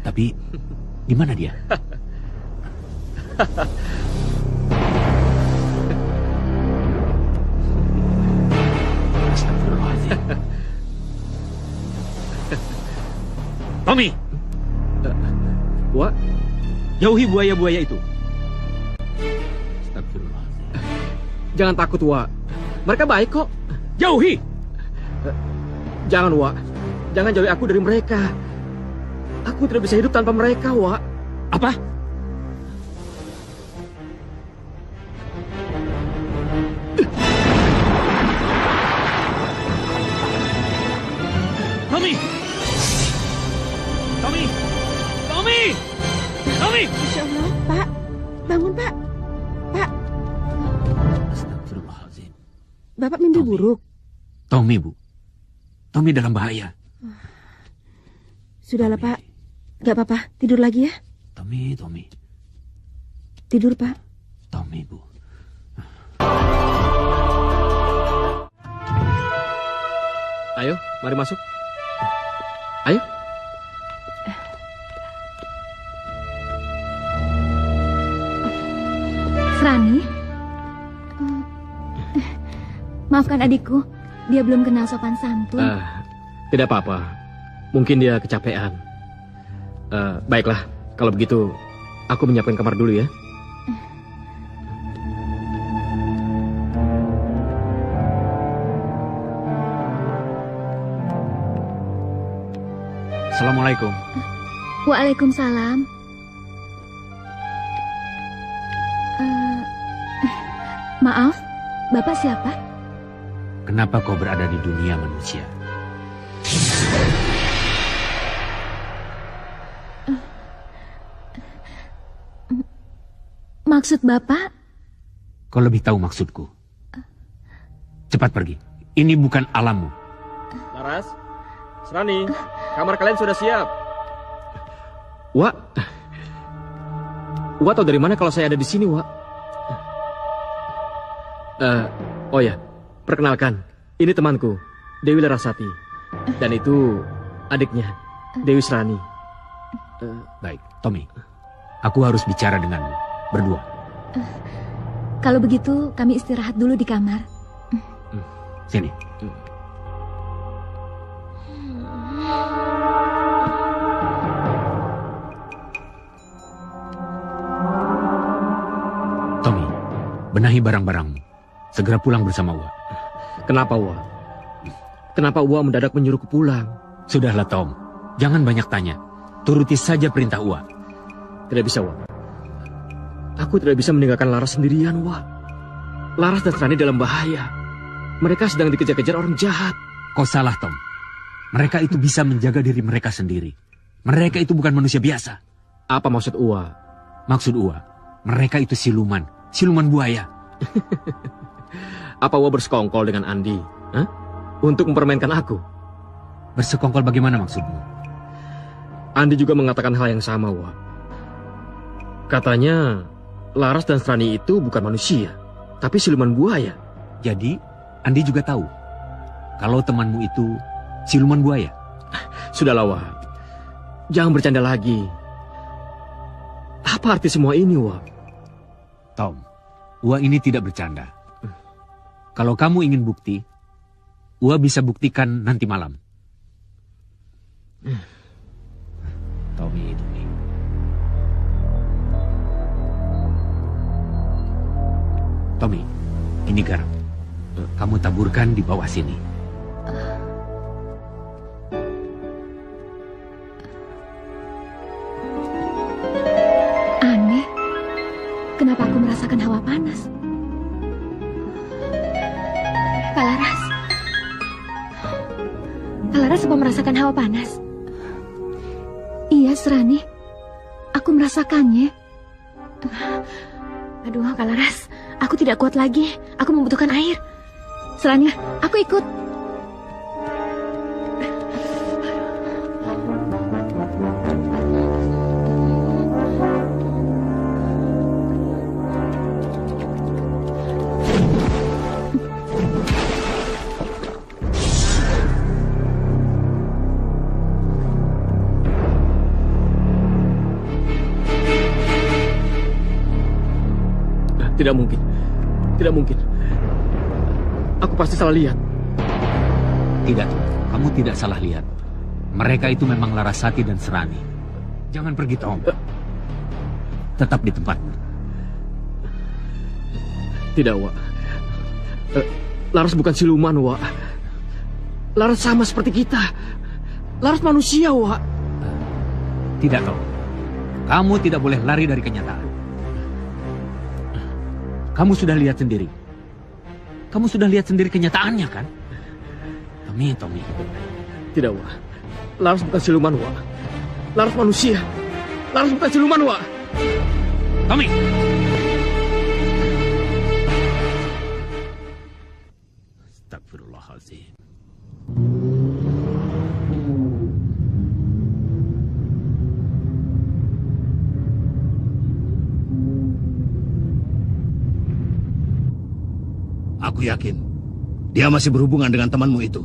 Speaker 16: Tapi di mana dia?
Speaker 10: Tommy! Wak, jauhi buaya-buaya itu. Jangan takut, Wak. Mereka baik kok. Jauhi! Jangan, Wak. Jangan jauhi aku dari mereka. Aku tidak bisa hidup tanpa mereka, Wak. Apa? Tommy! Tommy! Tommy! Tommy!
Speaker 9: Masya Allah, Pak. Bangun, Pak. Pak.
Speaker 16: Astagfirullahaladzim.
Speaker 9: Bapak mimpi buruk.
Speaker 16: Tommy, Bu. Tommy dalam bahaya.
Speaker 9: Sudahlah, Pak. Gak apa-apa. Tidur lagi ya.
Speaker 16: Tommy.
Speaker 9: Tidur, Pak.
Speaker 16: Tommy, Bu.
Speaker 10: Ayo, mari masuk. Ayo.
Speaker 1: Srani? Maafkan adikku. Dia belum kenal sopan santun.
Speaker 10: Tidak apa-apa. Mungkin dia kecapean. Baiklah, kalau begitu aku menyiapkan kamar dulu ya.
Speaker 16: Assalamualaikum.
Speaker 1: Waalaikumsalam. Maaf, Bapak siapa?
Speaker 16: Kenapa kau berada di dunia manusia?
Speaker 1: Maksud Bapak?
Speaker 16: Kau lebih tahu maksudku. Cepat pergi. Ini bukan alammu.
Speaker 10: Laras, Srani, kamar kalian sudah siap. Wak, Wak tahu dari mana kalau saya ada di sini, Wak? Oh ya, perkenalkan, ini temanku, Dewi Larasati. Dan itu adiknya, Dewi Srani.
Speaker 16: Baik, Tommy. Aku harus bicara denganmu, berdua.
Speaker 1: Kalau begitu, kami istirahat dulu di kamar.
Speaker 16: Sini. Tommy, benahi barang-barangmu. Segera pulang bersama Uwa.
Speaker 10: Kenapa, Uwa? Kenapa Uwa mendadak menyuruhku pulang?
Speaker 16: Sudahlah, Tom. Jangan banyak tanya. Turuti saja perintah Uwa.
Speaker 10: Tidak bisa, Wak. Aku tidak bisa meninggalkan Laras sendirian, Wak. Laras dan Serani dalam bahaya. Mereka sedang dikejar-kejar orang jahat.
Speaker 16: Kau salah, Tom. Mereka itu bisa menjaga diri mereka sendiri. Mereka itu bukan manusia biasa.
Speaker 10: Apa maksud Uwa?
Speaker 16: Maksud Uwa, mereka itu siluman. Siluman buaya.
Speaker 10: Apa Uwa bersekongkol dengan Andi? Hah? Untuk mempermainkan aku?
Speaker 16: Bersekongkol bagaimana maksudmu?
Speaker 10: Andi juga mengatakan hal yang sama, Uwa. Katanya, Laras dan Serani itu bukan manusia, tapi siluman buaya.
Speaker 16: Jadi, Andi juga tahu kalau temanmu itu siluman buaya.
Speaker 10: Sudahlah, Wak. Jangan bercanda lagi. Apa arti semua ini, Wak?
Speaker 16: Tom, Wak ini tidak bercanda. Kalau kamu ingin bukti, Wak bisa buktikan nanti malam. Tommy itu nih. Tommy, ini garam. Kamu taburkan di bawah sini.
Speaker 1: Aneh, kenapa aku merasakan hawa panas? Kak Laras. Kak Laras apa merasakan hawa panas? Iya, Serani. Aku merasakannya. Aduh, Kak Laras. Aku tidak kuat lagi. Aku membutuhkan air. Serani, aku ikut.
Speaker 10: Tidak mungkin. Tidak mungkin. Aku pasti salah lihat.
Speaker 16: Tidak, kamu tidak salah lihat. Mereka itu memang Larasati dan Serani. Jangan pergi, Tom. Tetap di tempatmu.
Speaker 10: Tidak, Wak. Laras bukan siluman, Wak. Laras sama seperti kita. Laras manusia, Wak.
Speaker 16: Tidak, Tom. Kamu tidak boleh lari dari kenyataan. Kamu sudah lihat sendiri. Kamu sudah lihat sendiri kenyataannya, kan? Tommy.
Speaker 10: Tidak, Wak. Laras bukan siluman, Wak. Laras manusia. Laras bukan siluman, Wak.
Speaker 16: Tommy! Astagfirullahaladzim.
Speaker 2: Aku yakin dia masih berhubungan dengan temanmu itu.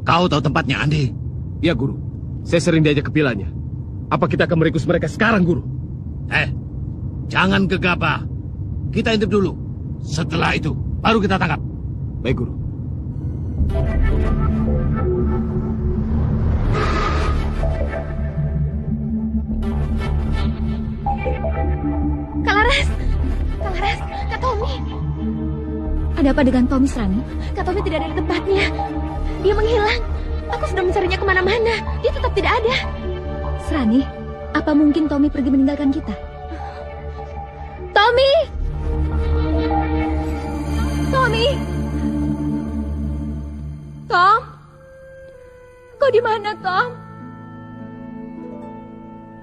Speaker 2: Kau tahu tempatnya, Andi?
Speaker 13: Ya, Guru. Saya sering diajak ke vilanya. Apa kita akan meringkus mereka sekarang, Guru?
Speaker 2: Jangan gegabah. Kita intip dulu. Setelah itu, baru kita tangkap.
Speaker 13: Baik, Guru.
Speaker 1: Kak Laras! Kak Laras! Kak Tommy! Ada apa dengan Tommy, Serani? Kak Tommy tidak ada di tempatnya. Dia menghilang. Aku sudah mencarinya kemana-mana. Dia tetap tidak ada. Serani, apa mungkin Tommy pergi meninggalkan kita? Tommy! Tommy! Tom? Kau di mana, Tom?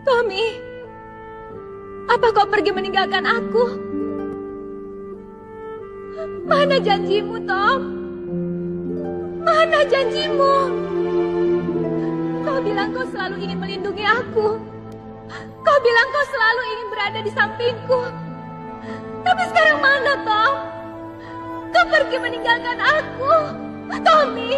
Speaker 1: Tommy! Apa kau pergi meninggalkan aku? Mana janjimu, Tom? Mana janjimu? Kau bilang kau selalu ingin melindungi aku. Kau bilang kau selalu ingin berada di sampingku. Tapi sekarang mana, Tom? Kau pergi meninggalkan aku. Tommy!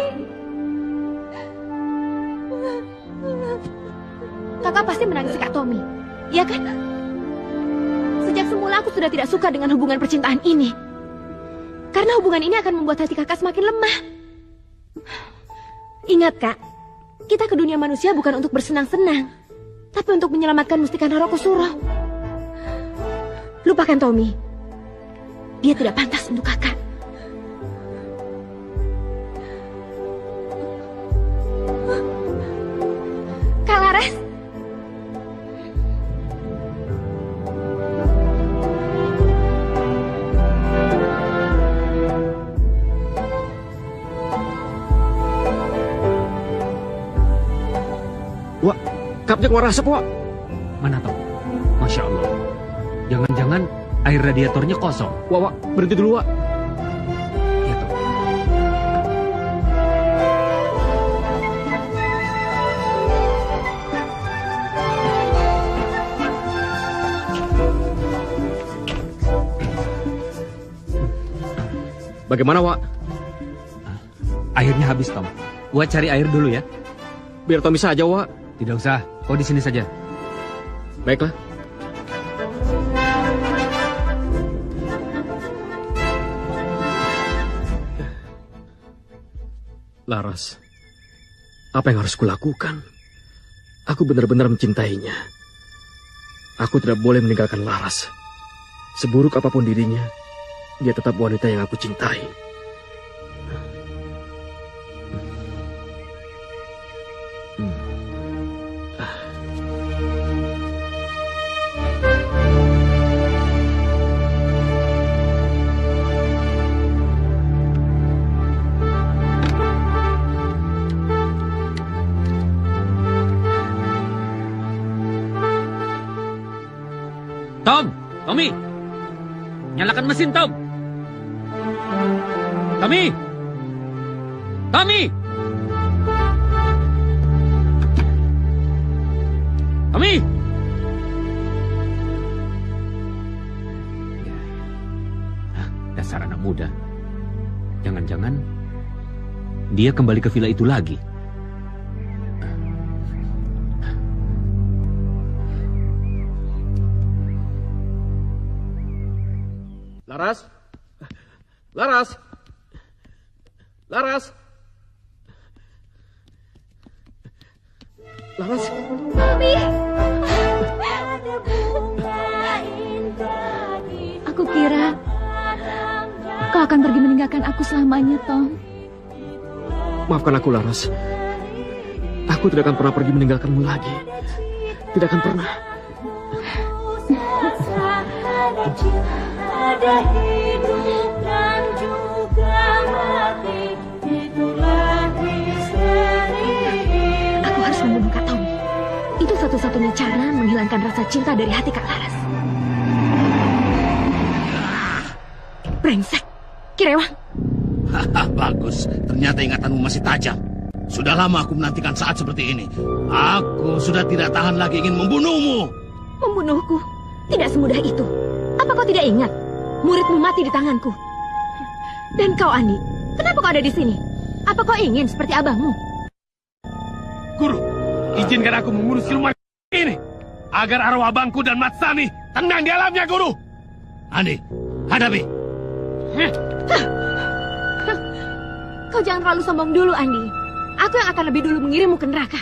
Speaker 1: Kakak pasti menangisi Kak Tommy, ya kan? Sejak semula aku sudah tidak suka dengan hubungan percintaan ini. Karena hubungan ini akan membuat hati kakak semakin lemah. Ingat, Kak, kita ke dunia manusia bukan untuk bersenang-senang, tapi untuk menyelamatkan Mustika Narokosuro. Lupakan Tommy. Dia tidak pantas untuk kakak. Kak Laras.
Speaker 10: Wak, kapnya keluar asap, Wak.
Speaker 16: Mana Tom? Masya Allah. Jangan-jangan air radiatornya kosong.
Speaker 10: Wak, berhenti dulu, Wak.
Speaker 16: Iya, Tom.
Speaker 10: Bagaimana, Wak?
Speaker 16: Airnya habis, Tom. Wak cari air dulu ya.
Speaker 10: Biar Tommy saja, Wak.
Speaker 16: Tidak usah, kau di sini saja.
Speaker 10: Baiklah. Laras, apa yang harus kulakukan? Aku benar-benar mencintainya. Aku tidak boleh meninggalkan Laras. Seburuk apapun dirinya, dia tetap wanita yang aku cintai.
Speaker 16: Tom! Tommy! Nyalakan mesin, Tom! Tommy! Tommy! Tommy! Dasar anak muda. Jangan-jangan dia kembali ke villa itu lagi.
Speaker 10: Laras? Laras? Laras? Laras?
Speaker 1: Tommy! Aku kira kau akan pergi meninggalkan aku selamanya, Tom.
Speaker 10: Maafkan aku, Laras. Aku tidak akan pernah pergi meninggalkanmu lagi. Tidak akan pernah.
Speaker 17: Ada hidup dan juga mati, itulah misteri.
Speaker 1: Aku harus membunuh Kak Tommy. Itu satu-satunya cara menghilangkan rasa cinta dari hati Kak Laras. Brengsek, Kirewang.
Speaker 2: Bagus, ternyata ingatanmu masih tajam. Sudah lama aku menantikan saat seperti ini. Aku sudah tidak tahan lagi ingin membunuhmu.
Speaker 1: Membunuhku? Tidak semudah itu. Apa kau tidak ingat? Muridmu mati di tanganku. Dan kau, Andi, kenapa kau ada di sini? Apa kau ingin seperti abangmu?
Speaker 13: Guru, izinkan aku membunuh siluman ini agar arwah abangku dan Matsami tenang di alamnya, Guru.
Speaker 2: Andi, hadapi.
Speaker 1: Kau jangan terlalu sombong dulu, Andi. Aku yang akan lebih dulu mengirimmu ke neraka.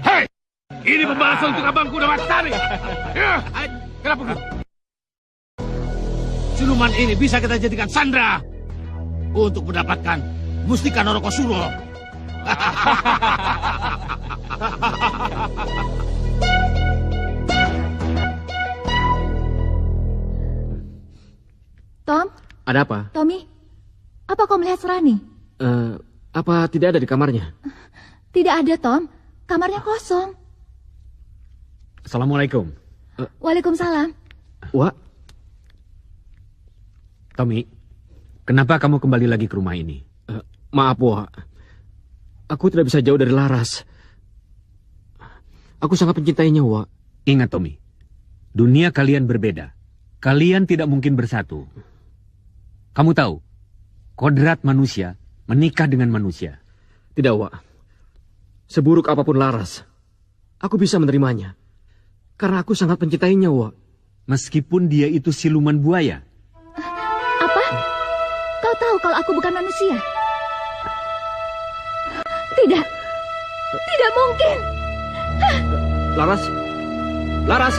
Speaker 13: Hei, ini pembalasan untuk abangku dan Matsami. Kenapa, Guru?
Speaker 2: Siluman ini bisa kita jadikan sandera untuk mendapatkan mustika Norokosuro.
Speaker 1: Tom?
Speaker 10: Ada apa?
Speaker 1: Tommy? Apa kau melihat Serani?
Speaker 10: Apa tidak ada di kamarnya?
Speaker 1: Tidak ada, Tom. Kamarnya kosong.
Speaker 16: Assalamualaikum.
Speaker 1: Waalaikumsalam.
Speaker 10: Wak?
Speaker 16: Tommy, kenapa kamu kembali lagi ke rumah ini?
Speaker 10: Maaf, Wak. Aku tidak bisa jauh dari Laras. Aku sangat mencintainya, Wak.
Speaker 16: Ingat, Tommy. Dunia kalian berbeda. Kalian tidak mungkin bersatu. Kamu tahu, kodrat manusia menikah dengan manusia.
Speaker 10: Tidak, Wak. Seburuk apapun Laras, aku bisa menerimanya. Karena aku sangat mencintainya, Wak.
Speaker 16: Meskipun dia itu siluman buaya.
Speaker 1: Apa? Kau tahu kalau aku bukan manusia? Tidak. Tidak mungkin.
Speaker 10: Laras. Laras.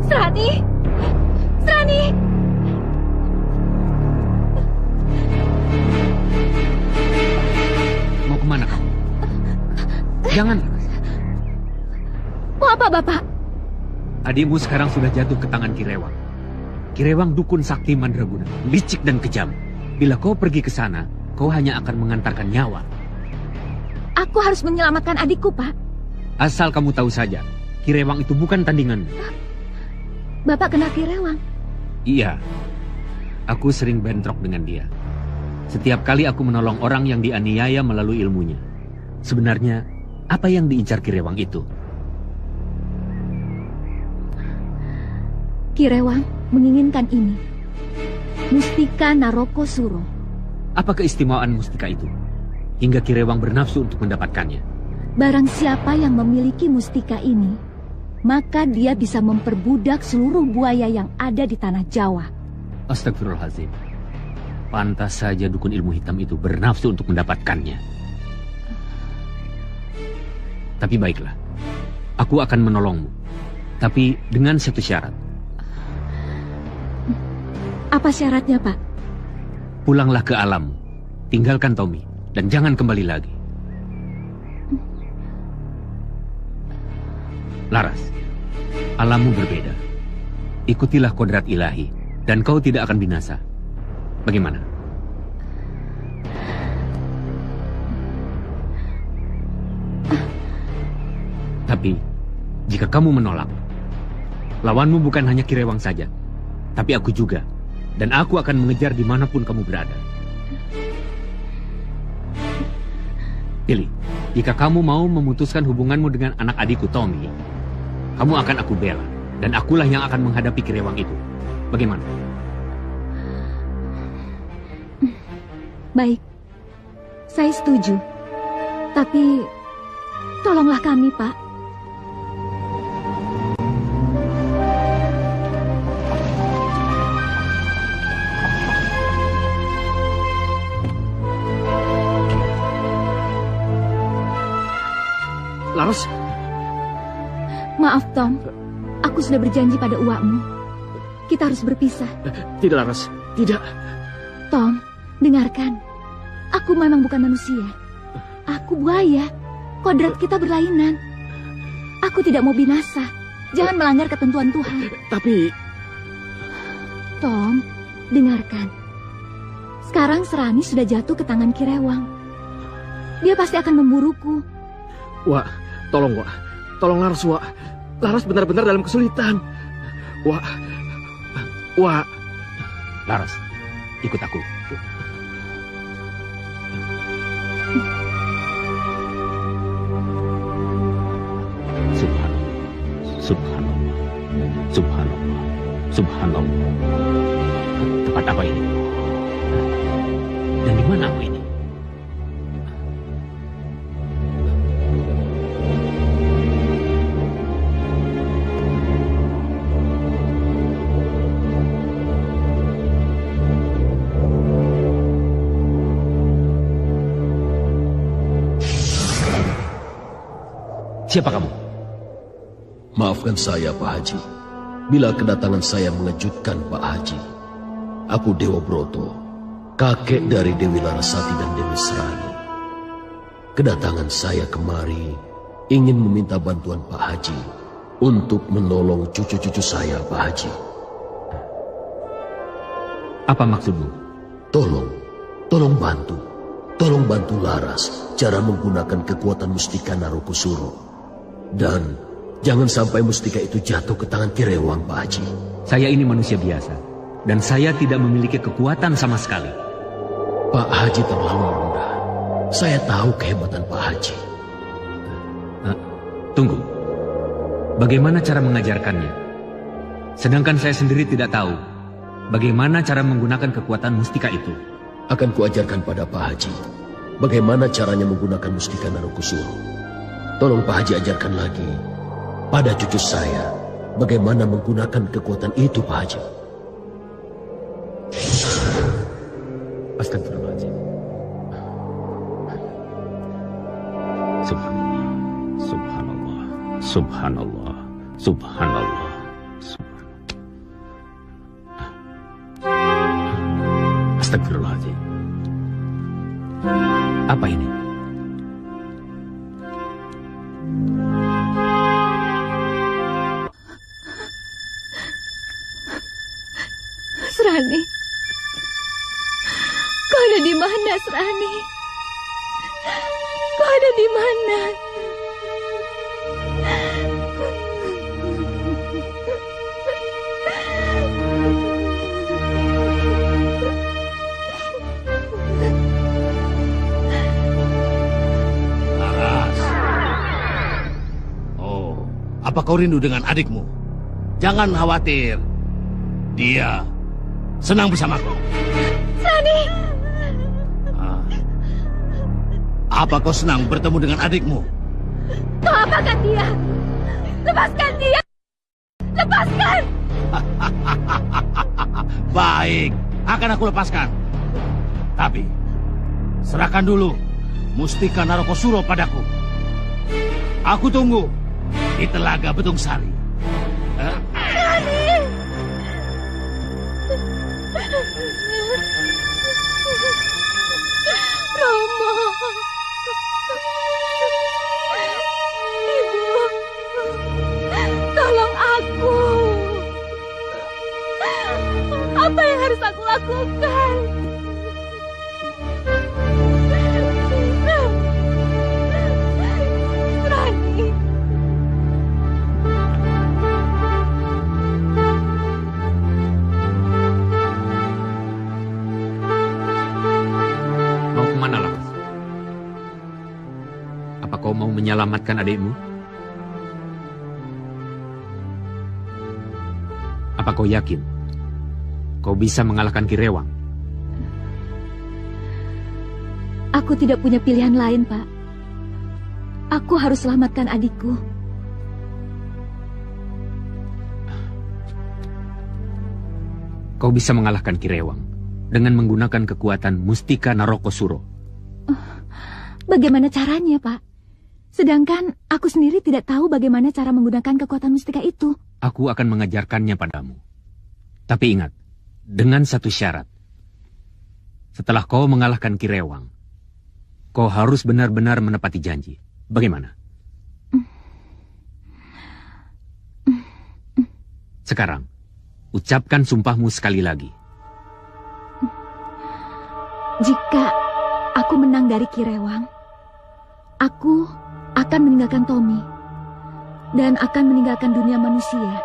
Speaker 1: Serani. Serani.
Speaker 16: Mau kemana kamu? Jangan.
Speaker 1: Mau apa, Bapak?
Speaker 16: Adikmu sekarang sudah jatuh ke tangan Kirewang. Kirewang dukun sakti Mandraguna, licik dan kejam. Bila kau pergi ke sana, kau hanya akan mengantarkan nyawa.
Speaker 1: Aku harus menyelamatkan adikku, Pak.
Speaker 16: Asal kamu tahu saja, Kirewang itu bukan tandinganmu.
Speaker 1: Bapak kenal Kirewang?
Speaker 16: Iya, aku sering bentrok dengan dia. Setiap kali aku menolong orang yang dianiaya melalui ilmunya. Sebenarnya, apa yang diincar Kirewang itu?
Speaker 1: Kirewang menginginkan ini. Mustika Naroko Suro.
Speaker 16: Apa keistimewaan mustika itu? Hingga Kirewang bernafsu untuk mendapatkannya.
Speaker 1: Barang siapa yang memiliki mustika ini, maka dia bisa memperbudak seluruh buaya yang ada di tanah Jawa.
Speaker 16: Astagfirullahaladzim. Pantas saja dukun ilmu hitam itu bernafsu untuk mendapatkannya. Tapi baiklah, aku akan menolongmu. Tapi dengan satu syarat.
Speaker 1: Apa syaratnya, Pak?
Speaker 16: Pulanglah ke alam, tinggalkan Tommy, dan jangan kembali lagi. Laras, alammu berbeda. Ikutilah kodrat ilahi, dan kau tidak akan binasa. Bagaimana? Tapi, jika kamu menolak, lawanmu bukan hanya Kirewang saja, tapi aku juga. Dan aku akan mengejar dimanapun kamu berada. Pilih, jika kamu mau memutuskan hubunganmu dengan anak adikku Tommy, kamu akan aku bela. Dan akulah yang akan menghadapi Kirewang itu. Bagaimana?
Speaker 1: Baik, saya setuju. Tapi, tolonglah kami, Pak.
Speaker 10: Laras?
Speaker 1: Maaf, Tom. Aku sudah berjanji pada uakmu. Kita harus berpisah.
Speaker 10: Tidak, Laras. Tidak.
Speaker 1: Tom, dengarkan. Aku memang bukan manusia. Aku buaya. Kodrat kita berlainan. Aku tidak mau binasa. Jangan melanggar ketentuan Tuhan.
Speaker 10: Tapi...
Speaker 1: Tom, dengarkan. Sekarang Serani sudah jatuh ke tangan Kirewang. Dia pasti akan memburuku.
Speaker 10: Wak, tolong, Wak. Tolong Laras, Wak. Laras benar-benar dalam kesulitan. Wak. Wak.
Speaker 16: Laras, ikut aku. Subhanallah. Subhanallah. Subhanallah. Subhanallah. Tempat apa ini? Dan di mana aku ini? Siapa kamu?
Speaker 18: Maafkan saya, Pak Haji. Bila kedatangan saya mengejutkan Pak Haji. Aku Dewa Broto, kakek dari Dewi Larasati dan Dewi Serani. Kedatangan saya kemari ingin meminta bantuan Pak Haji untuk menolong cucu-cucu saya, Pak Haji.
Speaker 16: Apa maksudmu?
Speaker 18: Tolong bantu. Tolong bantu Laras cara menggunakan kekuatan mustika Naroko Suro. Dan Jangan sampai mustika itu jatuh ke tangan Kirewang, Pak Haji.
Speaker 16: Saya ini manusia biasa, dan saya tidak memiliki kekuatan sama sekali.
Speaker 18: Pak Haji terlalu rendah. Saya tahu kehebatan Pak Haji.
Speaker 16: Tunggu. Bagaimana cara mengajarkannya? Sedangkan saya sendiri tidak tahu bagaimana cara menggunakan kekuatan mustika itu.
Speaker 18: Akan kuajarkan pada Pak Haji bagaimana caranya menggunakan mustika Narokusuro. Tolong Pak Haji ajarkan lagi pada cucu saya bagaimana menggunakan kekuatan itu, Pak Haji.
Speaker 16: Astagfirullahaladzim. Subhanallah. Subhanallah. Subhanallah. Astagfirullahaladzim. Apa ini?
Speaker 1: Serani. Kau ada di mana, Serani? Kau ada di mana?
Speaker 2: Laras. Oh, apa kau rindu dengan adikmu? Jangan khawatir. Dia senang bersamaku.
Speaker 1: Serani!
Speaker 2: Apa kau senang bertemu dengan adikmu?
Speaker 1: Kau apakan dia? Lepaskan dia! Lepaskan!
Speaker 2: Baik, akan aku lepaskan. Tapi, serahkan dulu mustika Narokusuro padaku. Aku tunggu di Telaga Betung Sari.
Speaker 1: Romo. Ibu. Tolong aku. Apa yang harus aku lakukan? Rani.
Speaker 16: Mau kemana, Laras? Apa kau mau menyelamatkan adikmu? Apa kau yakin kau bisa mengalahkan Kirewang?
Speaker 1: Aku tidak punya pilihan lain, Pak. Aku harus selamatkan adikku.
Speaker 16: Kau bisa mengalahkan Kirewang dengan menggunakan kekuatan mustika Narokusuro.
Speaker 1: Bagaimana caranya, Pak? Sedangkan aku sendiri tidak tahu bagaimana cara menggunakan kekuatan mustika itu.
Speaker 16: Aku akan mengajarkannya padamu. Tapi ingat, dengan satu syarat. Setelah kau mengalahkan Kirewang, kau harus benar-benar menepati janji. Bagaimana? Sekarang, ucapkan sumpahmu sekali lagi.
Speaker 1: Jika aku menang dari Kirewang, aku akan meninggalkan Tommy dan akan meninggalkan dunia manusia,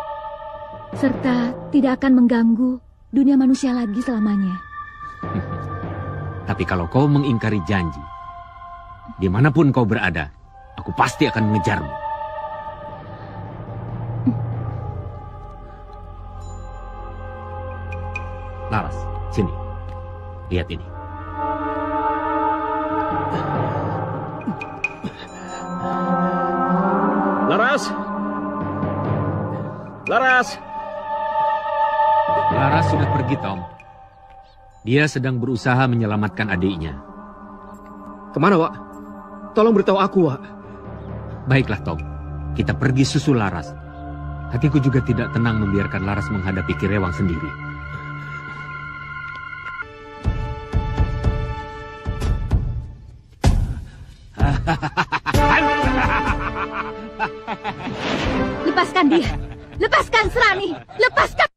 Speaker 1: serta tidak akan mengganggu dunia manusia lagi selamanya.
Speaker 16: Tapi kalau kau mengingkari janji, dimanapun kau berada, aku pasti akan mengejarmu. Laras, sini. Lihat ini.
Speaker 10: Laras! Laras!
Speaker 16: Laras sudah pergi, Tom. Dia sedang berusaha menyelamatkan adiknya.
Speaker 10: Kemana, Wak? Tolong beritahu aku, Wak.
Speaker 16: Baiklah, Tom. Kita pergi susul Laras. Hatiku juga tidak tenang membiarkan Laras menghadapi Kirewang sendiri.
Speaker 1: Lepaskan dia! Lepaskan Serani! Lepaskan!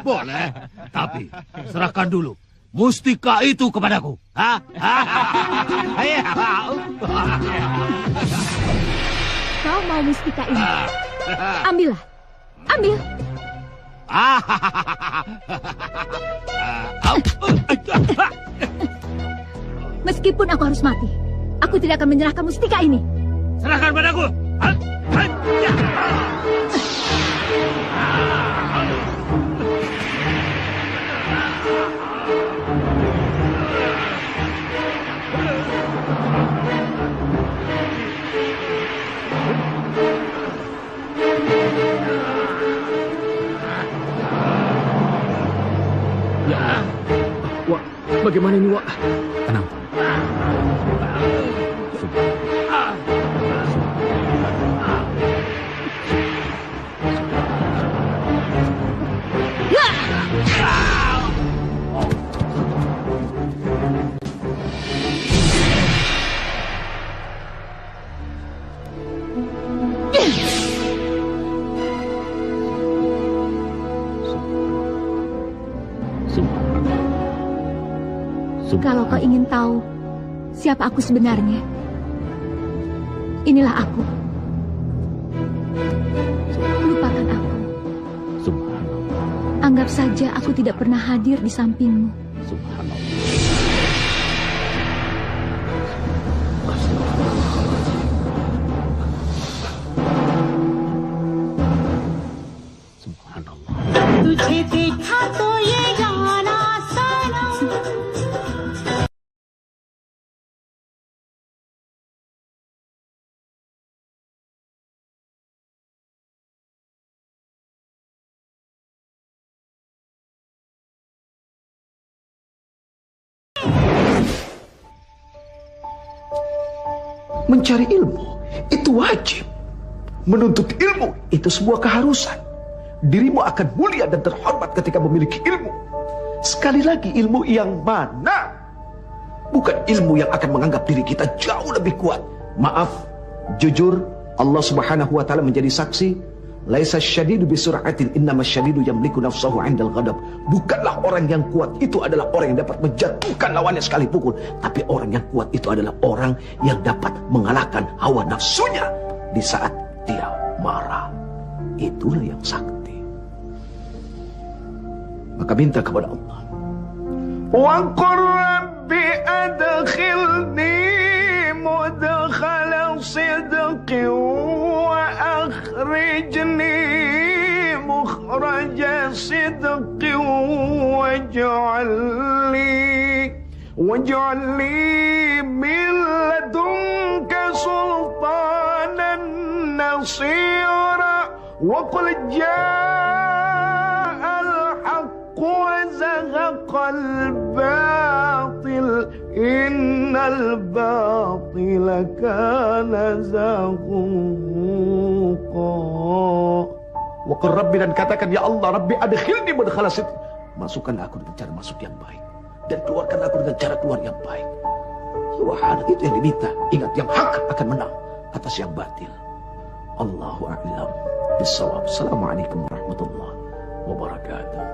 Speaker 2: Boleh, tapi serahkan dulu mustika itu kepadaku.
Speaker 1: mau mustika ini. Ambillah. Ambil. Meskipun aku harus mati, aku tidak akan menyerahkan mustika ini.
Speaker 13: Serahkan padaku.
Speaker 10: Ya, Wak, bagaimana ini, Wak?
Speaker 16: Tenang.
Speaker 1: Kalau kau ingin tahu siapa aku sebenarnya, inilah aku. Lupakan aku. Anggap saja aku tidak pernah hadir di sampingmu.
Speaker 17: तुझे देखा तो ये गाना सनम
Speaker 3: Mencari ilmu itu wajib. Menuntut ilmu itu sebuah keharusan. Dirimu akan mulia dan terhormat ketika memiliki ilmu. Sekali lagi, ilmu yang mana? Bukan ilmu yang akan menganggap diri kita jauh lebih kuat. Maaf, jujur, Allah Subhanahu wa taala menjadi saksi. Laisa syadidu bisur'atin innama syadidu yamliku nafsahu 'indal ghadab. Bukanlah orang yang kuat itu adalah orang yang dapat menjatuhkan lawannya sekali pukul, tapi orang yang kuat itu adalah orang yang dapat mengalahkan hawa nafsunya di saat dia marah. Itulah yang sakti. Maka minta kepada Allah. Wa qur rabbi adkhilni mudkhala sidqin wa akhrijni mukhraja sidqin waj'al li min ladunka sultanan nasira wa qul ja'al haqq wa zahaqal batil innal batila kana zahuqa. Wa qul rabbi, dan katakan, ya Allah, Rabbi adkhilni mudkhala sidq, masukkan aku dengan cara masuk yang baik dan keluarkan aku dengan cara keluar yang baik. Subhanallah, itu yang diminta. Ingat, yang hak akan menang atas yang batil. Allahu a'lam bissawab. Assalamualaikum warahmatullahi wabarakatuh.